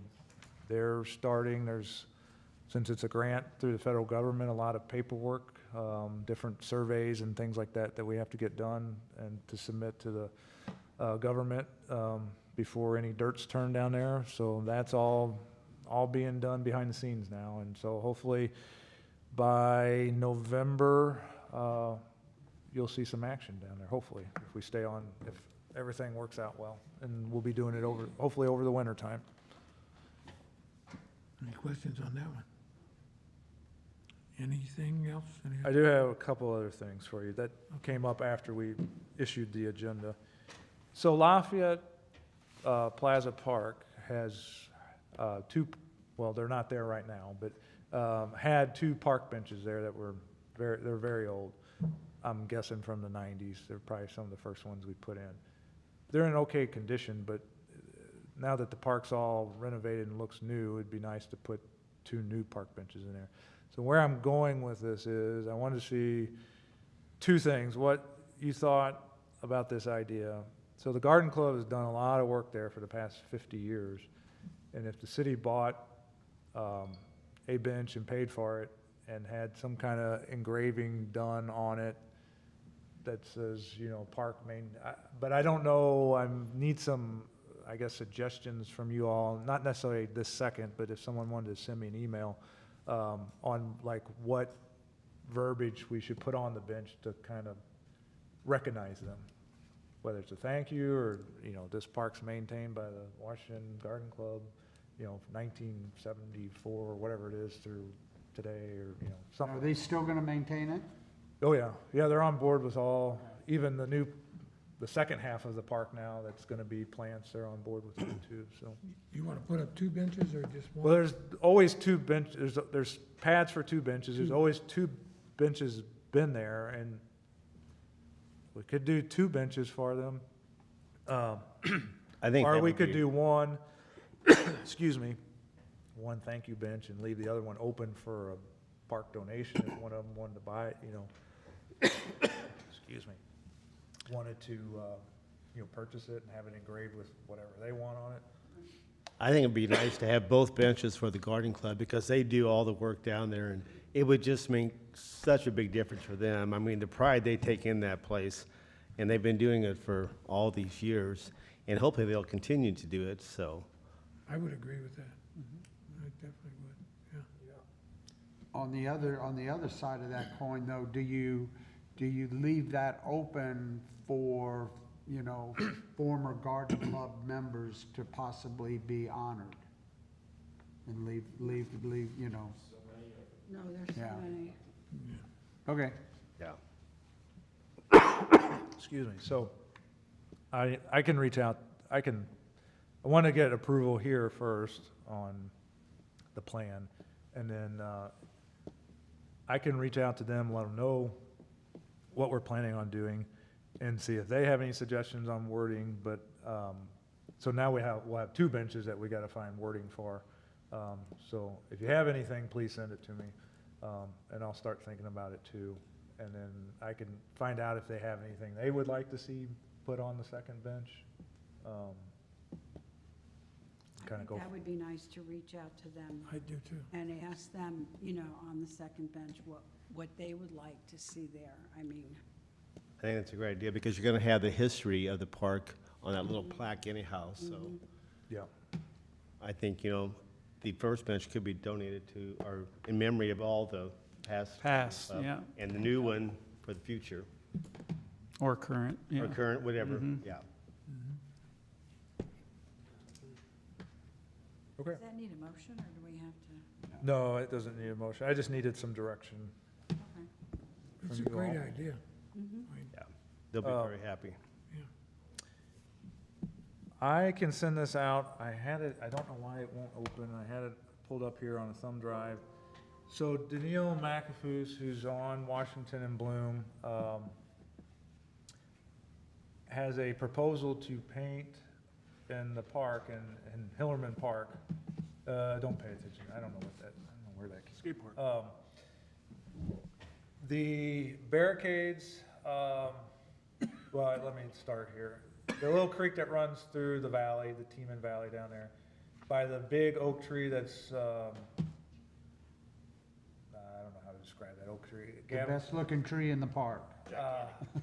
[SPEAKER 2] they're starting, since it's a grant through the federal government, a lot of paperwork, different surveys and things like that we have to get done and to submit to the government before any dirt's turned down there. So that's all being done behind the scenes now. And so hopefully by November, you'll see some action down there, hopefully, if we stay on, if everything works out well. And we'll be doing it hopefully over the winter time.
[SPEAKER 1] Any questions on that one? Anything else?
[SPEAKER 2] I do have a couple other things for you that came up after we issued the agenda. So Lafayette Plaza Park has two, well, they're not there right now, but had two park benches there that were they're very old. I'm guessing from the 90s. They're probably some of the first ones we put in. They're in okay condition, but now that the park's all renovated and looks new, it'd be nice to put two new park benches in there. So where I'm going with this is I wanted to see two things, what you thought about this idea. So the Garden Club has done a lot of work there for the past 50 years. And if the city bought a bench and paid for it and had some kind of engraving done on it that says, park main, but I don't know, I need some, I guess, suggestions from you all, not necessarily this second, but if someone wanted to send me an email on like what verbiage we should put on the bench to kind of recognize them, whether it's a thank you or, this park's maintained by the Washington Garden Club, 1974 or whatever it is through today or, something.
[SPEAKER 4] Are they still gonna maintain it?
[SPEAKER 2] Oh, yeah. Yeah, they're on board with even the second half of the park now that's gonna be plants, they're on board with it too, so.
[SPEAKER 1] You want to put up two benches or just one?
[SPEAKER 2] Well, there's always two benches, there's pads for two benches, there's always two benches been there, and we could do two benches for them.
[SPEAKER 9] I think
[SPEAKER 2] Or
[SPEAKER 9] that
[SPEAKER 2] we
[SPEAKER 9] would
[SPEAKER 2] could
[SPEAKER 9] be-
[SPEAKER 2] do one, excuse me, one thank you bench and leave the other one open for a park donation if one of them wanted to buy it, excuse me, wanted to, purchase it and have it engraved with whatever they want on it.
[SPEAKER 9] I think it'd be nice to have both benches for the garden club because they do all the work down there, and it would just make such a big difference for them. I mean, the pride they take in that place, and they've been doing it for all these years, and hopefully they'll continue to do it, so.
[SPEAKER 1] I would agree with that. I definitely would, yeah.
[SPEAKER 4] On the other side of that coin, though, do do you leave that open for, you know, former Garden Club members to possibly be honored? And leave, you know,
[SPEAKER 6] No, there's so
[SPEAKER 4] Yeah.
[SPEAKER 6] many.
[SPEAKER 4] okay.
[SPEAKER 9] Yeah.
[SPEAKER 2] Excuse me, so I can reach out, I want to get approval here first on the plan, and then I can reach out to them, let them know what we're planning on doing, and see if they have any suggestions on wording, but, so now we'll have 2 benches that we got to find wording for. So if you have anything, please send it to me, and I'll start thinking about it too. And then I can find out if they have anything they would like to see put on the second bench.
[SPEAKER 6] I
[SPEAKER 2] Kind of
[SPEAKER 6] think
[SPEAKER 2] go,
[SPEAKER 6] that would be nice to reach out to them
[SPEAKER 1] I do too.
[SPEAKER 6] and ask them, you know, on the second bench, what they would like to see there. I mean,
[SPEAKER 9] I think that's a great idea, because you're gonna have the history of the park on that little plaque anyhow, so
[SPEAKER 2] yeah,
[SPEAKER 9] I think, you know, the first bench could be donated to, or in memory of all the past.
[SPEAKER 12] Past,
[SPEAKER 9] club,
[SPEAKER 12] yeah.
[SPEAKER 9] And the new one for the future,
[SPEAKER 12] Or current, yeah.
[SPEAKER 9] or current, whatever,
[SPEAKER 12] Mhm.
[SPEAKER 9] yeah.
[SPEAKER 2] okay.
[SPEAKER 6] does that need a motion, or do we have to?
[SPEAKER 2] No, it doesn't need a motion. I just needed some direction.
[SPEAKER 6] Okay.
[SPEAKER 1] It's a
[SPEAKER 2] From you
[SPEAKER 1] great
[SPEAKER 2] all.
[SPEAKER 1] idea.
[SPEAKER 6] Mhm.
[SPEAKER 9] Yeah, they'll be very happy.
[SPEAKER 2] I can send this out. I had it, I don't know why it won't open. I had it pulled up here on a thumb drive. So Daniil McAfoos, who's on Washington and Bloom, has a proposal to paint in the park, in Hillerman Park. Don't pay attention. I don't know where that came.
[SPEAKER 7] Skate park.
[SPEAKER 2] The barricades, well, let me start here. The little creek that runs through the valley, the Teeman Valley down there, by the big oak tree that's, I don't know how to describe that oak tree.
[SPEAKER 4] The
[SPEAKER 2] Gavin,
[SPEAKER 4] best looking tree in the park.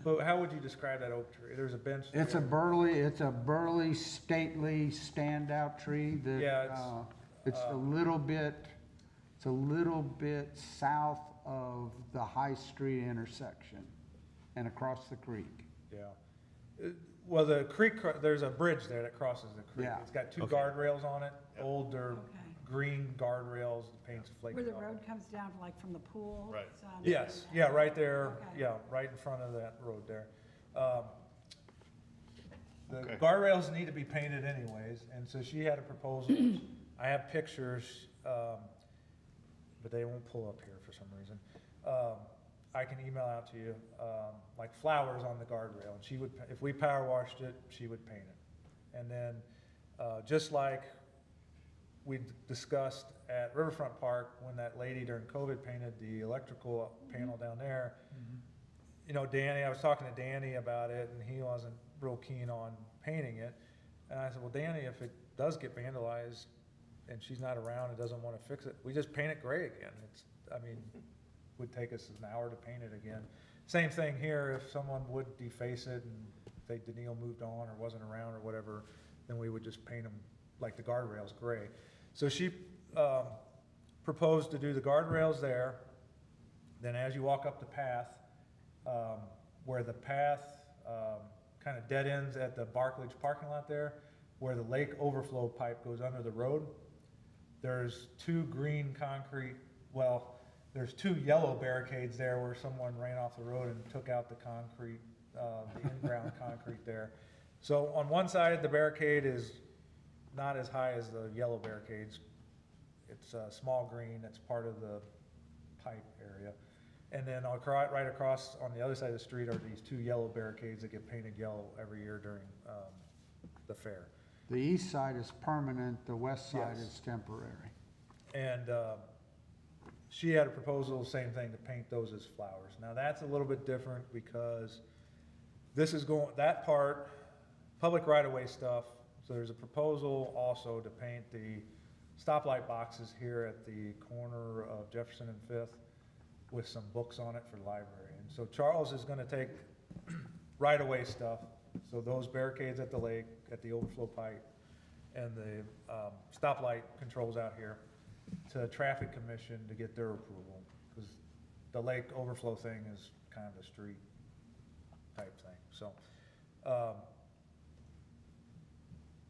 [SPEAKER 2] but how would you describe that oak tree? There's a bench
[SPEAKER 4] It's a
[SPEAKER 2] there.
[SPEAKER 4] burly, stately, standout tree that,
[SPEAKER 2] Yeah,
[SPEAKER 4] it's a little bit south of the High Street intersection and across the creek.
[SPEAKER 2] Yeah. Well, the creek, there's a bridge there that crosses the creek.
[SPEAKER 4] Yeah.
[SPEAKER 2] It's got 2
[SPEAKER 9] Okay.
[SPEAKER 2] guardrails on it, older
[SPEAKER 6] Okay.
[SPEAKER 2] green guardrails, the paint's flaking
[SPEAKER 6] Where the
[SPEAKER 2] off.
[SPEAKER 6] road comes down, like from the pool?
[SPEAKER 7] Right.
[SPEAKER 6] it's on-
[SPEAKER 2] Yes, yeah, right there,
[SPEAKER 6] Okay.
[SPEAKER 2] yeah, right in front of that road there. The guardrails need to be painted anyways, and so she had a proposal. I have pictures, but they won't pull up here for some reason. I can email out to you, like flowers on the guardrail, and she would, if we power washed it, she would paint it. And then, just like we discussed at Riverfront Park, when that lady during COVID painted the electrical panel down there, you know, Danny, I was talking to Danny about it, and he wasn't real keen on painting it. And I said, well, Danny, if it does get vandalized and she's not around and doesn't want to fix it, we just paint it gray again. It's, I mean, would take us an hour to paint it again. Same thing here, if someone would deface it and say Daniil moved on or wasn't around or whatever, then we would just paint them like the guardrails gray. So she proposed to do the guardrails there. Then as you walk up the path, where the path kind of dead ends at the Barclage parking lot there, where the lake overflow pipe goes under the road, there's 2 green concrete, well, there's 2 yellow barricades there where someone ran off the road and took out the concrete, the in-ground concrete there. So on one side, the barricade is not as high as the yellow barricades. It's small green, that's part of the pipe area. And then right across on the other side of the street are these 2 yellow barricades that get painted yellow every year during the fair.
[SPEAKER 4] The east side is permanent, the west side
[SPEAKER 2] Yes.
[SPEAKER 4] is temporary.
[SPEAKER 2] And she had a proposal, same thing, to paint those as flowers. Now, that's a little bit different because this is going, that part, public right-of-way stuff, so there's a proposal also to paint the stoplight boxes here at the corner of Jefferson and Fifth with some books on it for the library. And so Charles is gonna take right-of-way stuff, so those barricades at the lake, at the overflow pipe, and the stoplight controls out here, to Traffic Commission to get their approval, because the lake overflow thing is kind of a street type thing, so. um,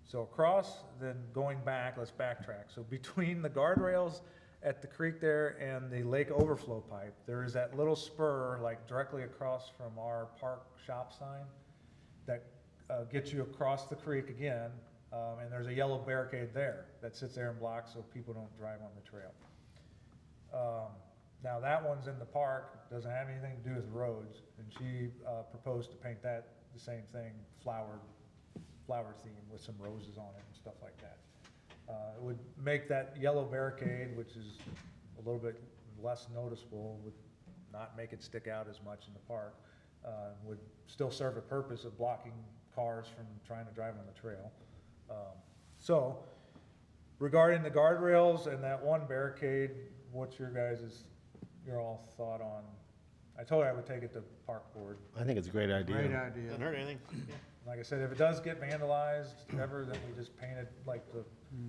[SPEAKER 2] So across, then going back, let's backtrack. So between the guardrails at the creek there and the lake overflow pipe, there is that little spur, like directly across from our park shop sign, that gets you across the creek again, and there's a yellow barricade there that sits there and blocks so people don't drive on the trail. Now that one's in the park, doesn't have anything to do with roads, and she proposed to paint that the same thing, flower theme with some roses on it and stuff like that. It would make that yellow barricade, which is a little bit less noticeable, would not make it stick out as much in the park, would still serve a purpose of blocking cars from trying to drive on the trail. So, regarding the guardrails and that one barricade, what's your all thought on? I told her I would take it to park board.
[SPEAKER 9] I think it's a great idea.
[SPEAKER 4] Great idea.
[SPEAKER 3] Haven't heard anything.
[SPEAKER 2] Like I said, if it does get vandalized ever, then we just paint it like the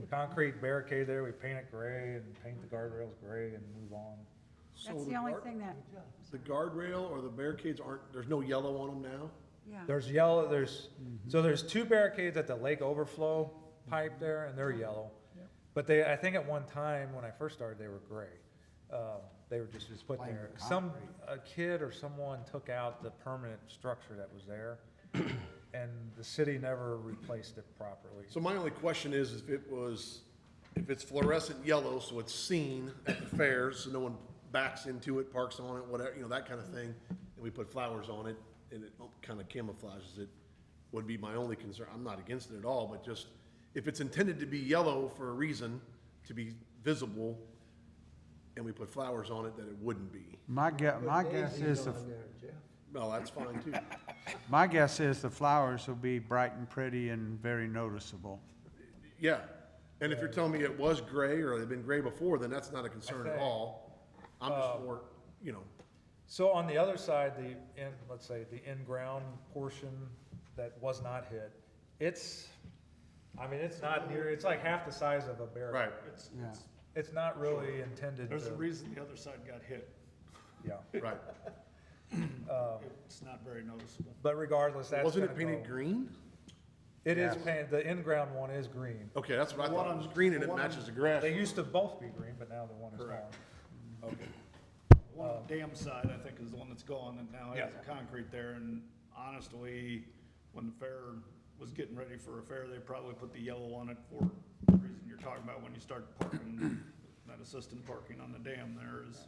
[SPEAKER 2] concrete barricade there, we paint it gray and paint the guardrails gray and move on.
[SPEAKER 7] So
[SPEAKER 6] That's
[SPEAKER 7] the
[SPEAKER 6] the only
[SPEAKER 7] guard-
[SPEAKER 6] thing that,
[SPEAKER 7] The guardrail or the barricades there's no yellow on them now?
[SPEAKER 6] yeah.
[SPEAKER 2] There's yellow, so there's two barricades at the lake overflow pipe there, and they're yellow. But I think at one time, when I first started, they were gray. They were just put
[SPEAKER 4] Plain
[SPEAKER 2] there.
[SPEAKER 4] concrete.
[SPEAKER 2] A kid or someone took out the permanent structure that was there, and the city never replaced it properly.
[SPEAKER 7] So my only question is if it's fluorescent yellow, so it's seen at the fairs, so no one backs into it, parks on it, whatever, that kind of thing, and we put flowers on it, and it kind of camouflages it, would be my only concern. I'm not against it at all, but just, if it's intended to be yellow for a reason, to be visible, and we put flowers on it, that it wouldn't be.
[SPEAKER 4] My guess is,
[SPEAKER 11] On there, Jeff.
[SPEAKER 7] Well, that's fine too.
[SPEAKER 4] my guess is the flowers will be bright and pretty and very noticeable.
[SPEAKER 7] Yeah, and if you're telling me it was gray, or they've been gray before, then that's not a concern at all. I'm just more,
[SPEAKER 2] So on the other side, let's say the in-ground portion that was not hit, it's not near, it's like half the size of a barricade.
[SPEAKER 7] Right.
[SPEAKER 4] Yeah.
[SPEAKER 2] It's not really intended
[SPEAKER 5] There's a
[SPEAKER 2] to,
[SPEAKER 5] reason the other side got hit.
[SPEAKER 2] yeah.
[SPEAKER 7] right.
[SPEAKER 5] It's not very noticeable.
[SPEAKER 2] But regardless, that's
[SPEAKER 7] Wasn't it
[SPEAKER 2] gonna
[SPEAKER 7] painted
[SPEAKER 2] go.
[SPEAKER 7] green?
[SPEAKER 2] It is painted, the in-ground one is green.
[SPEAKER 7] Okay, that's what I thought. It was green and it matches the grass.
[SPEAKER 2] They used to both be green, but now the one is
[SPEAKER 5] Correct.
[SPEAKER 2] gone.
[SPEAKER 5] One on the dam side, I think, is the one that's gone, and now it has
[SPEAKER 2] Yeah.
[SPEAKER 5] the concrete there, and honestly, when the fair was getting ready for a fair, they probably put the yellow on it for the reason you're talking about when you start parking, that assistant parking on the dam there is,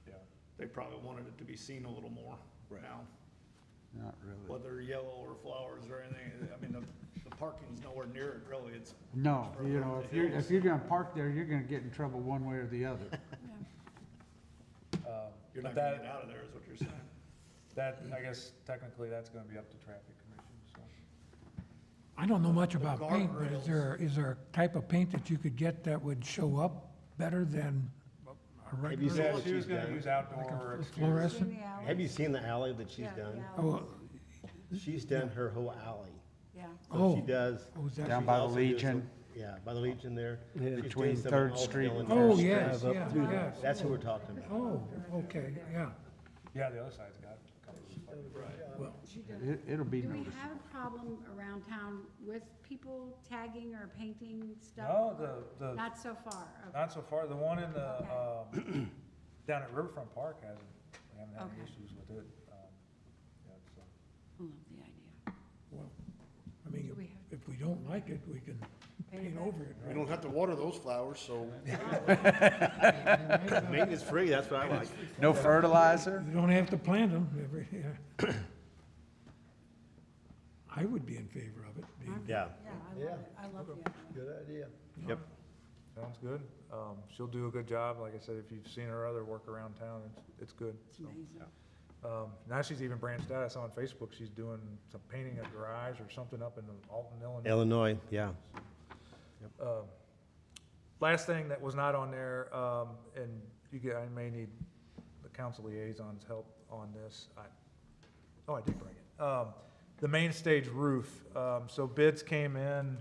[SPEAKER 2] Yeah.
[SPEAKER 5] they probably wanted it to be seen a little more now.
[SPEAKER 4] Not really.
[SPEAKER 5] Whether yellow or flowers or anything, I mean, the parking's nowhere near it really, it's.
[SPEAKER 4] No, if you're gonna park there, you're gonna get in trouble one way or the other.
[SPEAKER 5] You're
[SPEAKER 2] But
[SPEAKER 5] not gonna
[SPEAKER 2] that-
[SPEAKER 5] get out of there, is what you're saying.
[SPEAKER 2] That, I guess technically, that's gonna be up to traffic commission, so.
[SPEAKER 1] I don't know much about paint, but is there a type of paint that you could get that would show up better than a
[SPEAKER 9] Have you
[SPEAKER 1] regular?
[SPEAKER 9] seen
[SPEAKER 2] Yeah,
[SPEAKER 9] what
[SPEAKER 2] she was
[SPEAKER 9] she's
[SPEAKER 2] gonna
[SPEAKER 9] done?
[SPEAKER 2] use
[SPEAKER 1] Like
[SPEAKER 2] outdoor
[SPEAKER 1] a
[SPEAKER 2] exterior.
[SPEAKER 1] fluorescent?
[SPEAKER 6] In the alley?
[SPEAKER 9] Have you seen the alley that she's
[SPEAKER 6] Yeah, the
[SPEAKER 9] done?
[SPEAKER 6] alley.
[SPEAKER 1] Oh,
[SPEAKER 9] She's done her whole alley.
[SPEAKER 6] Yeah.
[SPEAKER 9] So she
[SPEAKER 1] Oh.
[SPEAKER 9] does.
[SPEAKER 1] Oh, is that-
[SPEAKER 4] Down
[SPEAKER 9] she
[SPEAKER 4] by the
[SPEAKER 9] also does
[SPEAKER 4] Legion.
[SPEAKER 9] some- Yeah, by the Legion there.
[SPEAKER 11] Yeah,
[SPEAKER 9] She's
[SPEAKER 4] between
[SPEAKER 9] doing some
[SPEAKER 4] Third
[SPEAKER 9] all
[SPEAKER 4] Street
[SPEAKER 9] down
[SPEAKER 4] and
[SPEAKER 9] there.
[SPEAKER 1] Oh,
[SPEAKER 4] First
[SPEAKER 1] yes,
[SPEAKER 9] Drive up
[SPEAKER 1] yeah,
[SPEAKER 9] through there.
[SPEAKER 1] yes.
[SPEAKER 9] That's who we're talking about.
[SPEAKER 1] oh, okay, yeah.
[SPEAKER 2] Yeah, the other side's got a couple of.
[SPEAKER 4] It'll be
[SPEAKER 6] Do we
[SPEAKER 4] noticeable.
[SPEAKER 6] have a problem around town with people tagging or painting stuff?
[SPEAKER 2] No, the,
[SPEAKER 6] Not so far, okay.
[SPEAKER 2] not so far. The one in the, down at Riverfront Park we haven't had any
[SPEAKER 6] Okay.
[SPEAKER 2] issues with it. Yeah, so.
[SPEAKER 6] I love the idea.
[SPEAKER 1] Well, I mean,
[SPEAKER 6] Do we have-
[SPEAKER 1] if we don't like it, we can paint over it,
[SPEAKER 7] We
[SPEAKER 1] right?
[SPEAKER 7] don't have to water those flowers, so.
[SPEAKER 9] Maintenance free, that's what I like.
[SPEAKER 4] No fertilizer?
[SPEAKER 1] You don't have to plant them every, yeah. I would be in favor of it. being-
[SPEAKER 9] Yeah.
[SPEAKER 6] Yeah, I love it. I love the idea.
[SPEAKER 11] Good idea.
[SPEAKER 9] Yep.
[SPEAKER 2] Sounds good. She'll do a good job. Like I said, if you've seen her other work around town, it's good.
[SPEAKER 6] It's
[SPEAKER 2] So,
[SPEAKER 6] amazing.
[SPEAKER 2] now she's even branched out. I saw on Facebook, she's doing some painting a garage or something up in Alton, Illinois.
[SPEAKER 9] Illinois, yeah.
[SPEAKER 2] Last thing that was not on there, and I may need the council liaison's help on this. I did bring it. The main stage roof. So bids came in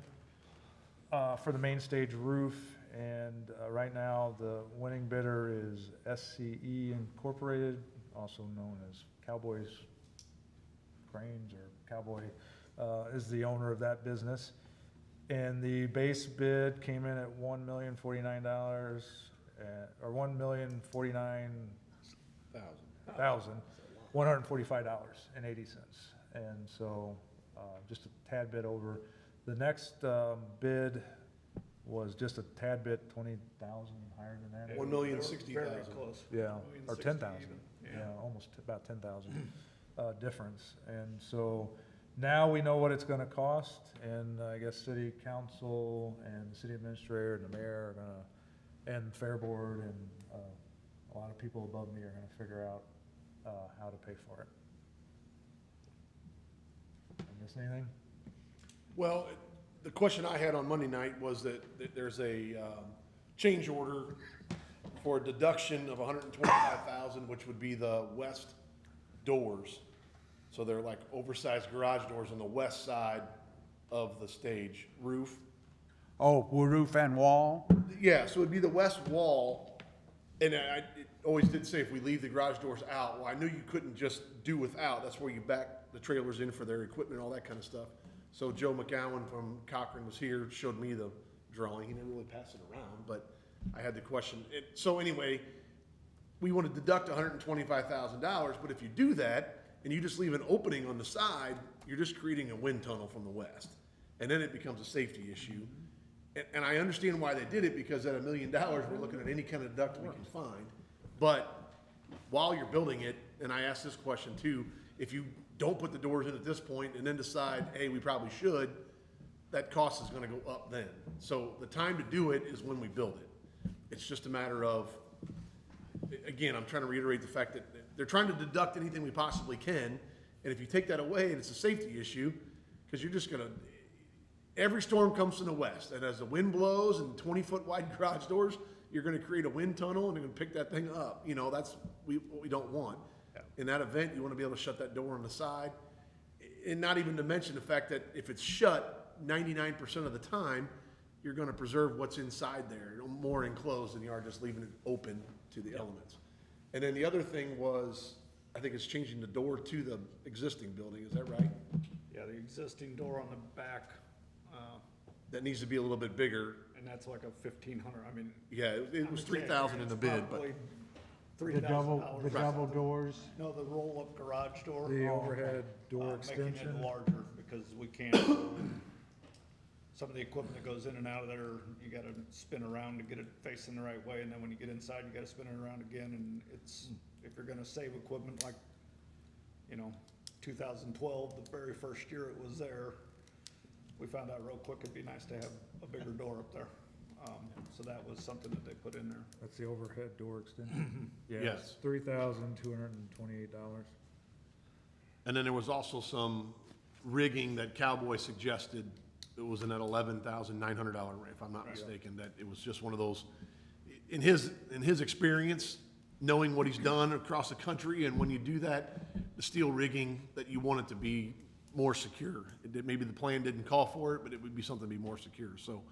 [SPEAKER 2] for the main stage roof, and right now, the winning bidder is SCE Incorporated, also known as Cowboys Cranes or Cowboy, is the owner of that business. And the base bid came in at $1,049, or $1,049,145.80. And so, just a tad bit over. The next, bid was just a tad bit, 20,000 higher than that.
[SPEAKER 7] $1,060,000.
[SPEAKER 5] Very close.
[SPEAKER 2] Yeah, or
[SPEAKER 5] 1,060
[SPEAKER 2] 10,000,
[SPEAKER 5] even,
[SPEAKER 2] yeah, almost about 10,000 difference. And so now we know what it's gonna cost, and I guess city council and the city administrator and the mayor are gonna, and fair board and a lot of people above me are gonna figure out how to pay for it. Did I miss anything?
[SPEAKER 7] Well, the question I had on Monday night was that there's a change order for a deduction of $125,000, which would be the west doors. So they're like oversized garage doors on the west side of the stage roof.
[SPEAKER 4] Oh, roof and wall?
[SPEAKER 7] Yeah, so it'd be the west wall, and it always did say if we leave the garage doors out, well, I knew you couldn't just do without, that's where you back the trailers in for their equipment, all that kind of stuff. So Joe McGowan from Cochran was here, showed me the drawing, he didn't really pass it around, but I had the question. So anyway, we want to deduct $125,000, but if you do that, and you just leave an opening on the side, you're just creating a wind tunnel from the west. And then it becomes a safety issue. And I understand why they did it, because at $1 million, we're looking at any kind of duct we can find. But while you're building it, and I asked this question too, if you don't put the doors in at this point and then decide, hey, we probably should, that cost is gonna go up then. So the time to do it is when we build it. It's just a matter of, again, I'm trying to reiterate the fact that they're trying to deduct anything we possibly can, and if you take that away, and it's a safety issue, because you're just gonna, every storm comes from the west, and as the wind blows and 20-foot wide garage doors, you're gonna create a wind tunnel, and you're gonna pick that thing up. You know, that's what we don't want. In that event, you wanna be able to shut that door on the side, and not even to mention the fact that if it's shut 99% of the time, you're gonna preserve what's inside there, more enclosed than you are just leaving it open to the elements. And then the other thing was, I think it's changing the door to the existing building, is that right?
[SPEAKER 5] Yeah, the existing door on the back,
[SPEAKER 7] That needs to be a little bit bigger.
[SPEAKER 5] and that's like a 1,500, I mean.
[SPEAKER 7] Yeah, it was 3,000 in the bid, but,
[SPEAKER 4] The double
[SPEAKER 5] $3,000.
[SPEAKER 4] doors?
[SPEAKER 5] No, the roll-up garage door.
[SPEAKER 2] The overhead door
[SPEAKER 5] Making
[SPEAKER 2] extension.
[SPEAKER 5] it larger, because we can't, some of the equipment that goes in and out of there, you gotta spin around to get it facing the right way, and then when you get inside, you gotta spin it around again, and it's, if you're gonna save equipment like, 2012, the very first year it was there, we found out real quick it'd be nice to have a bigger door up there. So that was something that they put in there.
[SPEAKER 2] That's the overhead door extension?
[SPEAKER 7] Yes.
[SPEAKER 2] $3,228.
[SPEAKER 7] and then there was also some rigging that Cowboy suggested. It was in that $11,900 range, if I'm not mistaken, that it was just one of those, in his experience, knowing what he's done across the country, and when you do that, the steel rigging, that you want it to be more secure. Maybe the plan didn't call for it, but it would be something to be more secure. So,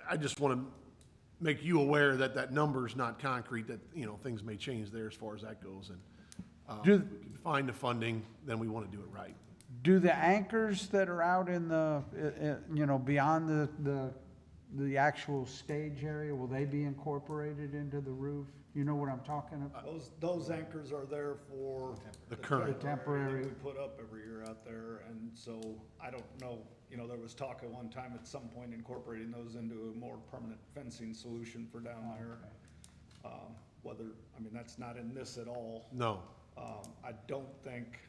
[SPEAKER 7] I just want to make you aware that that number's not concrete, that, things may change there as far as that goes. And, if we can find the funding, then we want to do it right.
[SPEAKER 4] Do the anchors that are out in the, beyond the actual stage area, will they be incorporated into the roof? You know what I'm talking about?
[SPEAKER 5] Those anchors are there for.
[SPEAKER 7] The current.
[SPEAKER 4] The temporary.
[SPEAKER 5] That we put up every year out there, and so, I don't know, there was talk at one time at some point incorporating those into a more permanent fencing solution for down there. That's not in this at all.
[SPEAKER 7] No.
[SPEAKER 5] I don't think,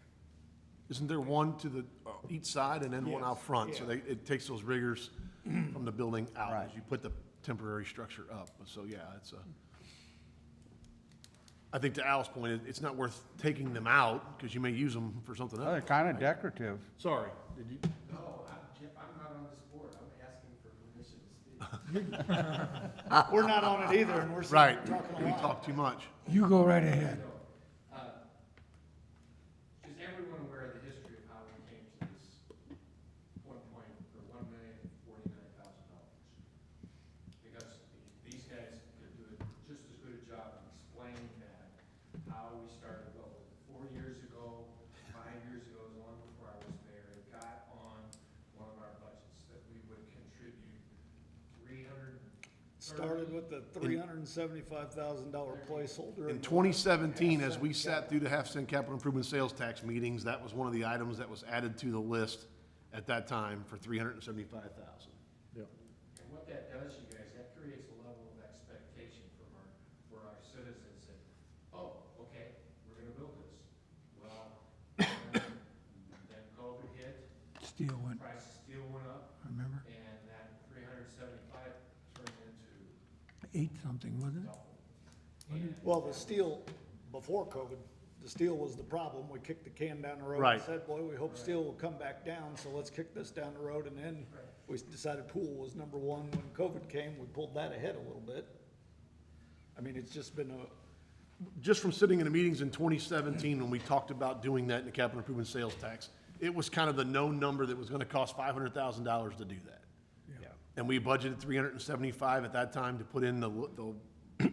[SPEAKER 7] Isn't there one to the, each side and then one out front? So
[SPEAKER 5] yeah.
[SPEAKER 7] it takes those riggers from the building out
[SPEAKER 4] Right.
[SPEAKER 7] as you put the temporary structure up. So, yeah, I think to Al's point, it's not worth taking them out, because you may use them for something
[SPEAKER 4] They're
[SPEAKER 7] else.
[SPEAKER 4] kind of decorative.
[SPEAKER 7] Sorry, did you?
[SPEAKER 10] No, I'm not on this board, I'm asking for permission to speak.
[SPEAKER 5] we're not on it either, and we're
[SPEAKER 7] Right,
[SPEAKER 5] talking a
[SPEAKER 7] we
[SPEAKER 5] lot.
[SPEAKER 7] talk too much.
[SPEAKER 1] You go right ahead.
[SPEAKER 10] Is everyone aware of the history of how we came to this $1,049,000? Because these guys could do just as good a job of explaining that, how we started, what
[SPEAKER 5] started with the $375,000 placeholder.
[SPEAKER 7] In 2017, as we sat through the half-cent capital improvement sales tax meetings, that was one of the items that was added to the list at that time for $375,000.
[SPEAKER 10] And what that does, you guys, that creates a level of expectation for our citizens that, oh, okay, we're gonna build this. Well, then COVID hit,
[SPEAKER 1] Steel went,
[SPEAKER 10] price of steel went up,
[SPEAKER 1] remember?
[SPEAKER 10] and that 375 turned into
[SPEAKER 1] 8 something, wasn't it?
[SPEAKER 10] double.
[SPEAKER 5] Well, the steel, before COVID, the steel was the problem. We kicked the can down the road
[SPEAKER 7] Right.
[SPEAKER 5] and said, boy, we hope steel will come back down, so let's kick this down the road. And then we decided pool was number one. When COVID came, we pulled that ahead a little bit. I mean, it's just been
[SPEAKER 7] Just from sitting in the meetings in 2017, when we talked about doing that in the capital improvement sales tax, it was kind of the known number that was gonna cost $500,000 to do that. And we budgeted 375 at that time to put in the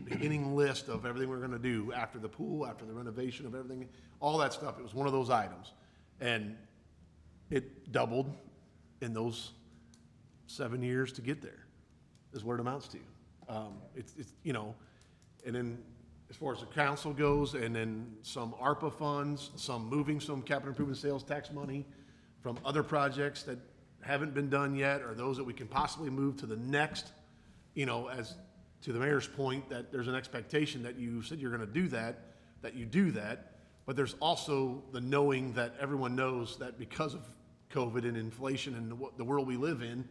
[SPEAKER 7] beginning list of everything we're gonna do after the pool, after the renovation of everything, all that stuff. It was one of those items. And it doubled in those 7 years to get there, is what it amounts to. It's, you know, and then as far as the council goes, and then some ARPA funds, some moving some capital improvement sales tax money from other projects that haven't been done yet, or those that we can possibly move to the next, you know, as to the mayor's point, that there's an expectation that you said you're gonna do that you do that, but there's also the knowing that everyone knows that because of COVID and inflation and the world we live in,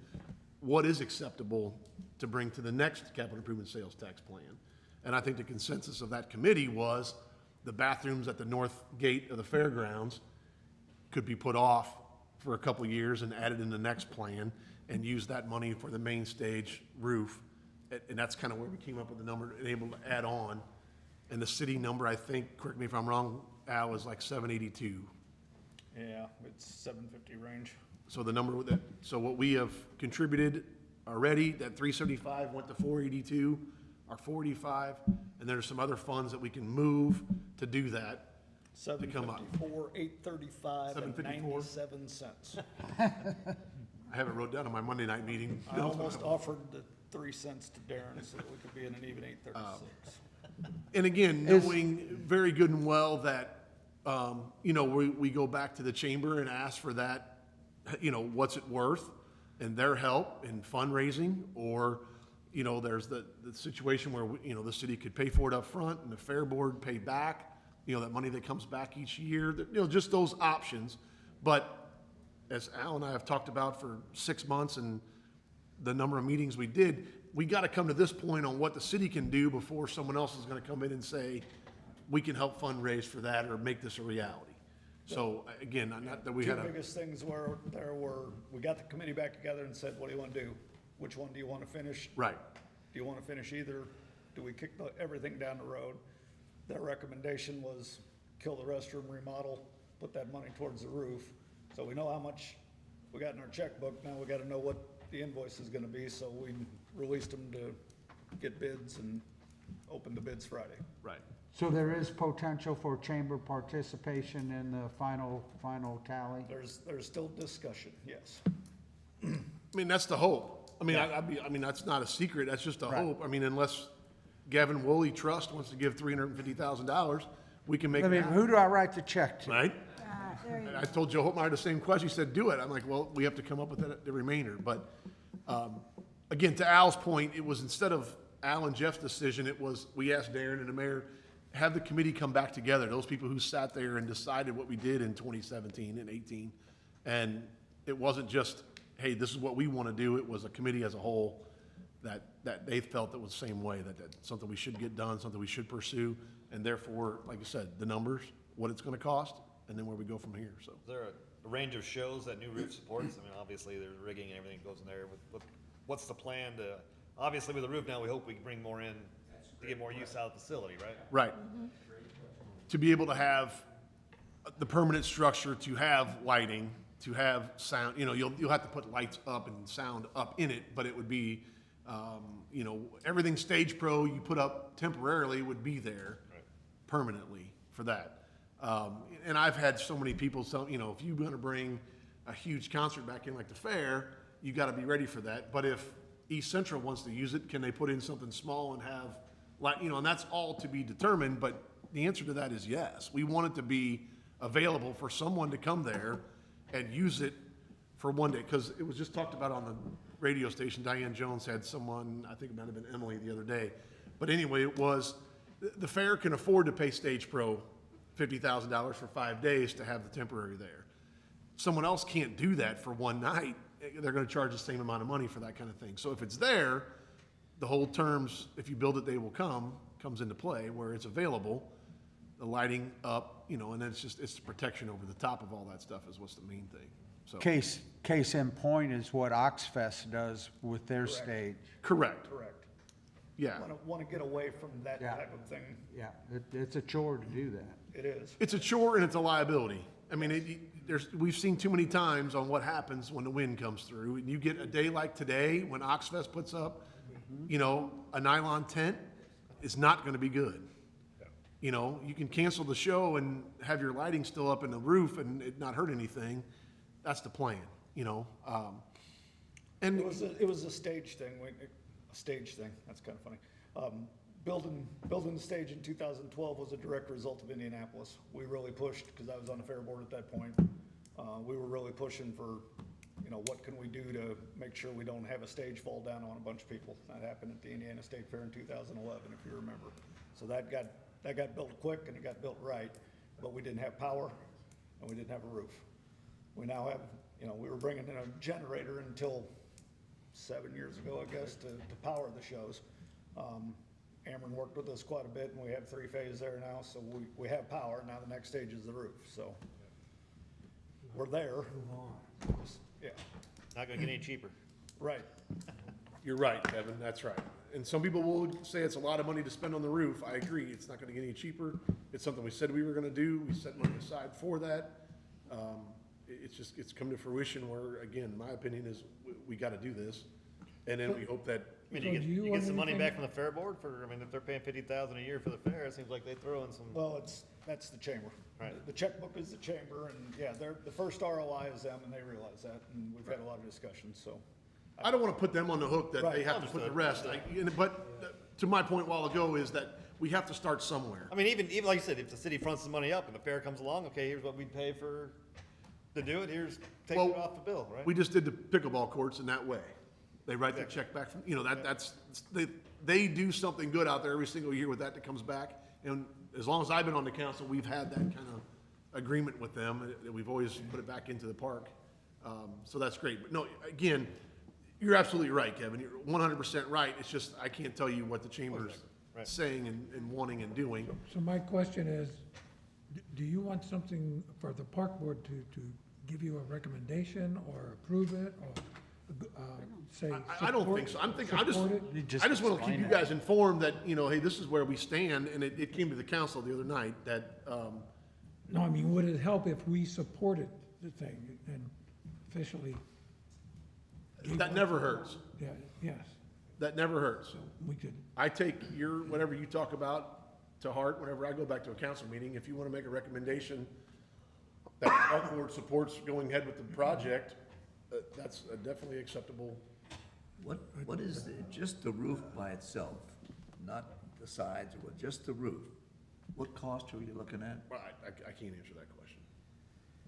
[SPEAKER 7] what is acceptable to bring to the next capital improvement sales tax plan. And I think the consensus of that committee was the bathrooms at the north gate of the fairgrounds could be put off for a couple of years and added in the next plan and use that money for the main stage roof. And that's kind of where we came up with the number and able to add on. And the city number, I think, correct me if I'm wrong, Al, is like 782.
[SPEAKER 5] Yeah, it's 750 range.
[SPEAKER 7] So the number that, so what we have contributed already, that 375 went to 482, or 485, and there's some other funds that we can move to do that. To come up.
[SPEAKER 5] 754, 835, and
[SPEAKER 7] 754?
[SPEAKER 5] 97 cents.
[SPEAKER 7] I have it wrote down on my Monday night meeting.
[SPEAKER 5] I almost offered the 3 cents to Darren so that we could be in an even 836.
[SPEAKER 7] And again, knowing very good and well that, you know, we go back to the chamber and ask for that, you know, what's it worth, and their help in fundraising, or, you know, there's the situation where, you know, the city could pay for it up front and the fair board pay back, you know, that money that comes back each year, you know, just those options. But as Al and I have talked about for 6 months and the number of meetings we did, we got to come to this point on what the city can do before someone else is going to come in and say, we can help fundraise for that or make this a reality. So again, not that we had
[SPEAKER 5] Two
[SPEAKER 7] a,
[SPEAKER 5] biggest things were, we got the committee back together and said, what do you want to do? Which one do you want to finish?
[SPEAKER 7] right,
[SPEAKER 5] Do you want to finish either? Do we kick everything down the road? Their recommendation was kill the restroom remodel, put that money towards the roof. So we know how much we got in our checkbook. Now we got to know what the invoice is going to be. So we released them to get bids and open the bids Friday.
[SPEAKER 7] right.
[SPEAKER 4] So there is potential for chamber participation in the final tally?
[SPEAKER 5] There's still discussion, yes.
[SPEAKER 7] I mean, that's the hope. I mean, I mean, that's not a secret. That's just a hope. I mean, unless Gavin Woolley Trust wants to give $350,000, we can make
[SPEAKER 4] I
[SPEAKER 7] it
[SPEAKER 4] mean,
[SPEAKER 7] happen,
[SPEAKER 4] who do I write the check to?
[SPEAKER 7] right?
[SPEAKER 6] There you go.
[SPEAKER 7] I told Joe Holtmeyer the same question. He said, do it. I'm like, well, we have to come up with the remainder. But, again, to Al's point, it was instead of Al and Jeff's decision, it was, we asked Darren and the mayor, have the committee come back together, those people who sat there and decided what we did in 2017 and 18. And it wasn't just, hey, this is what we want to do. It was a committee as a whole that they felt that was the same way, that something we should get done, something we should pursue. And therefore, like I said, the numbers, what it's going to cost, and then where we go from here, so.
[SPEAKER 13] Is there a range of shows that New Roof supports? I mean, obviously, there's rigging and everything that goes in there. What's the plan to, obviously, with the roof now, we hope we can bring more in to get more use out of the facility, right?
[SPEAKER 7] Right. To be able to have the permanent structure, to have lighting, to have sound, you know, you'll have to put lights up and sound up in it, but it would be, you know, everything Stage Pro you put up temporarily would be there permanently for that. And I've had so many people tell, you know, if you're gonna bring a huge concert back in like the fair, you gotta be ready for that. But if East Central wants to use it, can they put in something small and have, like, you know, and that's all to be determined, but the answer to that is yes. We want it to be available for someone to come there and use it for one day, because it was just talked about on the radio station. Diane Jones had someone, I think it might have been Emily the other day. But anyway, it was, the fair can afford to pay Stage Pro $50,000 for 5 days to have the temporary there. Someone else can't do that for one night. They're gonna charge the same amount of money for that kind of thing. So if it's there, the whole terms, if you build it, they will come, comes into play, where it's available, the lighting up, you know, and then it's just, it's the protection over the top of all that stuff is what's the main thing, so.
[SPEAKER 4] Case in point is what Oxfest does with their stage.
[SPEAKER 7] Correct,
[SPEAKER 5] Correct.
[SPEAKER 7] yeah.
[SPEAKER 5] Want to get away from that
[SPEAKER 4] Yeah.
[SPEAKER 5] type of thing.
[SPEAKER 4] Yeah, it's a chore to do that.
[SPEAKER 5] It is.
[SPEAKER 7] It's a chore and it's a liability. I mean, we've seen too many times on what happens when the wind comes through. And you get a day like today, when Oxfest puts up, you know, a nylon tent, is not gonna be good. You know, you can cancel the show and have your lighting still up in the roof and it not hurt anything. That's the plan, you know? And
[SPEAKER 5] It was a stage thing, a stage thing, that's kind of funny. Building the stage in 2012 was a direct result of Indianapolis. We really pushed, because I was on the fair board at that point. We were really pushing for, you know, what can we do to make sure we don't have a stage fall down on a bunch of people. That happened at the Indiana State Fair in 2011, if you remember. So that got built quick and it got built right, but we didn't have power and we didn't have a roof. We now have, you know, we were bringing in a generator until 7 years ago, I guess, to power the shows. Ameren worked with us quite a bit, and we have 3-phase there now, so we have power. Now the next stage is the roof, so we're there. Yeah,
[SPEAKER 13] Not gonna get any cheaper.
[SPEAKER 5] right.
[SPEAKER 7] you're right, Kevin, that's right. And some people will say it's a lot of money to spend on the roof. I agree, it's not gonna get any cheaper. It's something we said we were gonna do. We set money aside for that. It's come to fruition where, again, my opinion is we gotta do this. And then we hope that,
[SPEAKER 13] I mean,
[SPEAKER 1] So
[SPEAKER 13] you
[SPEAKER 1] do you
[SPEAKER 13] get
[SPEAKER 1] want
[SPEAKER 13] some money
[SPEAKER 1] anything?
[SPEAKER 13] back from the fair board for, I mean, if they're paying 50,000 a year for the fair, it seems like they throw in some.
[SPEAKER 5] Well, that's the chamber.
[SPEAKER 13] Right.
[SPEAKER 5] The checkbook is the chamber, and yeah, the first ROI is them, and they realize that, and we've had a lot of discussions, so.
[SPEAKER 7] I don't wanna put them on the hook that they
[SPEAKER 5] Right,
[SPEAKER 7] have to put the
[SPEAKER 13] understood,
[SPEAKER 7] rest. But to my point a while ago is that we have to start somewhere.
[SPEAKER 13] I mean, even like you said, if the city fronts the money up and the fair comes along, okay, here's what we'd pay to do it, take
[SPEAKER 7] Well,
[SPEAKER 13] it off the bill, right?
[SPEAKER 7] We just did the pickleball courts in that way. They write the check back from, you know, they do something good out there every single year with that comes back. And as long as I've been on the council, we've had that kind of agreement with them, that we've always put it back into the park. So that's great. But no, again, you're absolutely right, Kevin. You're 100% right. It's just, I can't tell you what the chamber's
[SPEAKER 13] Right.
[SPEAKER 7] saying and wanting and doing.
[SPEAKER 1] So my question is, do you want something for the park board to give you a recommendation or approve it or, say?
[SPEAKER 7] I don't think so.
[SPEAKER 1] support it?
[SPEAKER 7] I just want to keep you guys informed that, you know, hey, this is where we stand. And it came to the council the other night that,
[SPEAKER 1] No, I mean, would it help if we supported the thing and officially? gave
[SPEAKER 7] that
[SPEAKER 1] us-
[SPEAKER 7] never hurts.
[SPEAKER 1] Yeah, yes,
[SPEAKER 7] That never hurts.
[SPEAKER 1] we could,
[SPEAKER 7] I take whatever you talk about to heart whenever I go back to a council meeting. If you want to make a recommendation that the park board supports going ahead with the project, that's definitely acceptable.
[SPEAKER 3] What is, just the roof by itself, not the sides, or just the roof? What cost are you looking at?
[SPEAKER 7] Well, I can't answer that question.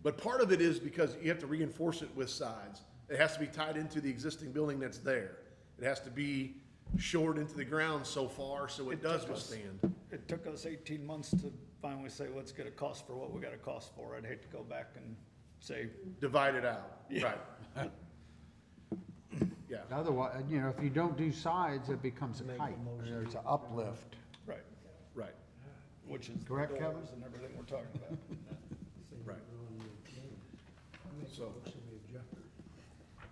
[SPEAKER 7] But part of it is because you have to reinforce it with sides. It has to be tied into the existing building that's there. It has to be shored into the ground so far so it does withstand.
[SPEAKER 5] It took us 18 months to finally say, let's get a cost for what we got a cost for. I'd hate to go back and say,
[SPEAKER 7] Divide it out, right. Yeah,
[SPEAKER 4] Otherwise, you know, if you don't do sides, it becomes a kite. There's an uplift.
[SPEAKER 5] right,
[SPEAKER 7] right,
[SPEAKER 5] which is the
[SPEAKER 4] Correct, Kevin?
[SPEAKER 5] doors and everything we're talking about.
[SPEAKER 7] right. So,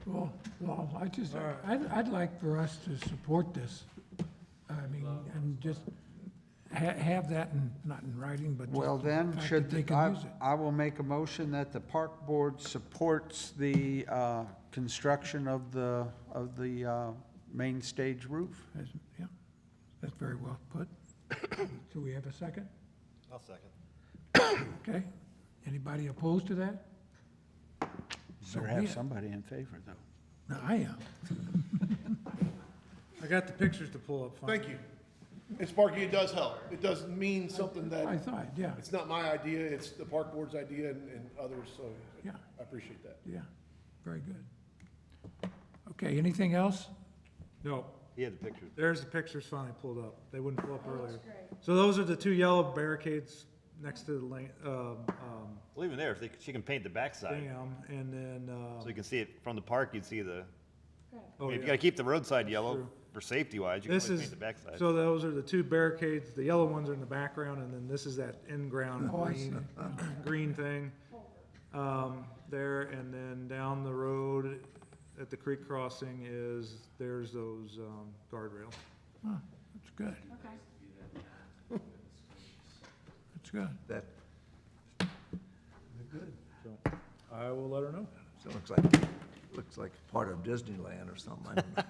[SPEAKER 1] well, I'd like for us to support this. I mean, and just have that not in writing, but just
[SPEAKER 4] Well,
[SPEAKER 1] the
[SPEAKER 4] then,
[SPEAKER 1] fact
[SPEAKER 4] should,
[SPEAKER 1] that they can use it.
[SPEAKER 4] I will make a motion that the park board supports the, construction of the, main stage roof.
[SPEAKER 1] Yeah, that's very well put. So we have a second?
[SPEAKER 13] I'll second.
[SPEAKER 1] Okay. Anybody opposed to that? So
[SPEAKER 4] Better
[SPEAKER 1] be
[SPEAKER 4] have
[SPEAKER 1] it.
[SPEAKER 4] somebody in favor, though.
[SPEAKER 1] No, I am.
[SPEAKER 2] I got the pictures to pull up.
[SPEAKER 7] Thank you. And Sparky, it does help. It does mean something that.
[SPEAKER 1] I thought, yeah,
[SPEAKER 7] It's not my idea, it's the park board's idea and others, so
[SPEAKER 1] Yeah.
[SPEAKER 7] I appreciate that.
[SPEAKER 1] yeah, very good. Okay, anything else?
[SPEAKER 2] No,
[SPEAKER 9] He had the pictures.
[SPEAKER 2] there's the pictures finally pulled up. They wouldn't pull up earlier. So those are the two yellow barricades next to the lane,
[SPEAKER 13] Well, even there, if she can paint the backside,
[SPEAKER 2] dam, and then,
[SPEAKER 13] so you can see it from the park, you'd see the, I
[SPEAKER 2] oh,
[SPEAKER 13] mean, if you
[SPEAKER 2] yeah.
[SPEAKER 13] gotta keep the roadside yellow
[SPEAKER 2] True.
[SPEAKER 13] for safety wise, you can
[SPEAKER 2] This
[SPEAKER 13] always
[SPEAKER 2] is,
[SPEAKER 13] paint the backside.
[SPEAKER 2] so those are the two barricades, the yellow ones are in the background, and then this is that in-ground
[SPEAKER 1] Oh, I see.
[SPEAKER 2] green thing. There, and then down the road at the creek crossing there's those, guardrails.
[SPEAKER 1] Huh, that's good,
[SPEAKER 6] Okay.
[SPEAKER 1] that's good.
[SPEAKER 3] That,
[SPEAKER 2] So I will let her know.
[SPEAKER 3] so looks like part of Disneyland or something. I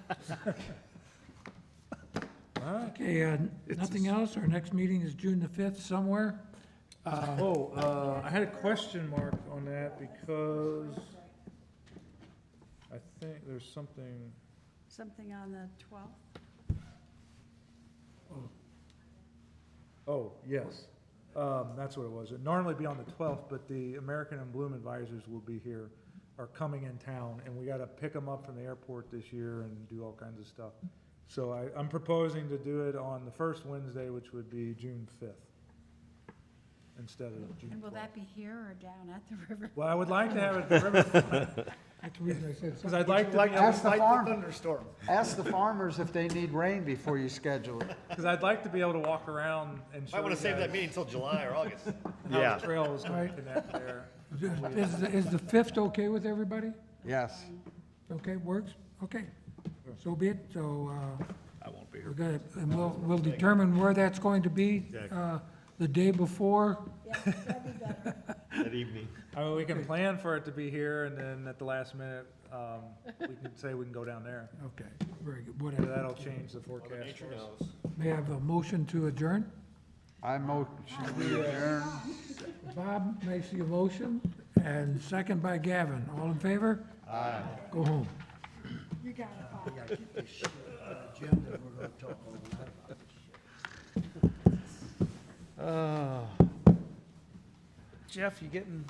[SPEAKER 3] don't know.
[SPEAKER 1] Okay, nothing else? Our next meeting is June the 5th somewhere?
[SPEAKER 2] I had a question mark on that because I think there's something,
[SPEAKER 6] Something on the 12th?
[SPEAKER 2] oh, yes. That's what it was. It'd normally be on the 12th, but the American and Bloom advisors will be here, are coming in town, and we gotta pick them up from the airport this year and do all kinds of stuff. So I'm proposing to do it on the first Wednesday, which would be June 5th, instead of June
[SPEAKER 6] And will
[SPEAKER 2] 12th.
[SPEAKER 6] that be here or down at the river?
[SPEAKER 2] Well, I would like to have it at the riverfront,
[SPEAKER 1] That's the reason I said
[SPEAKER 2] because
[SPEAKER 1] something.
[SPEAKER 2] I'd like to be able
[SPEAKER 4] Ask
[SPEAKER 2] to,
[SPEAKER 4] the farm,
[SPEAKER 5] Thunderstorm.
[SPEAKER 4] ask the farmers if they need rain before you schedule it.
[SPEAKER 2] because I'd like to be able to walk around and show
[SPEAKER 13] Might wanna
[SPEAKER 2] you
[SPEAKER 13] save that
[SPEAKER 2] guys
[SPEAKER 13] meeting until July or August.
[SPEAKER 2] how
[SPEAKER 9] Yeah.
[SPEAKER 2] the trail is going to connect there.
[SPEAKER 1] Is the 5th okay with everybody?
[SPEAKER 4] Yes.
[SPEAKER 1] Okay, works? Okay, so be it, so,
[SPEAKER 5] I won't be
[SPEAKER 1] we're
[SPEAKER 5] here.
[SPEAKER 1] gonna, and we'll determine where that's going to be, the day before.
[SPEAKER 6] Yeah, that'd be better.
[SPEAKER 9] That evening.
[SPEAKER 2] I mean, we can plan for it to be here, and then at the last minute, we can say we can go down there.
[SPEAKER 1] Okay, very good,
[SPEAKER 2] So
[SPEAKER 1] whatever.
[SPEAKER 2] that'll change the forecast
[SPEAKER 13] Nature
[SPEAKER 2] for us.
[SPEAKER 13] knows.
[SPEAKER 1] May I have a motion to adjourn?
[SPEAKER 4] I motion we adjourn.
[SPEAKER 1] Bob makes the motion, and second by Gavin. All in favor? Aye. Go home.
[SPEAKER 6] You got it, Bob.
[SPEAKER 11] We gotta get this shit on the agenda, we're gonna talk all night about this shit.
[SPEAKER 2] Jeff, you getting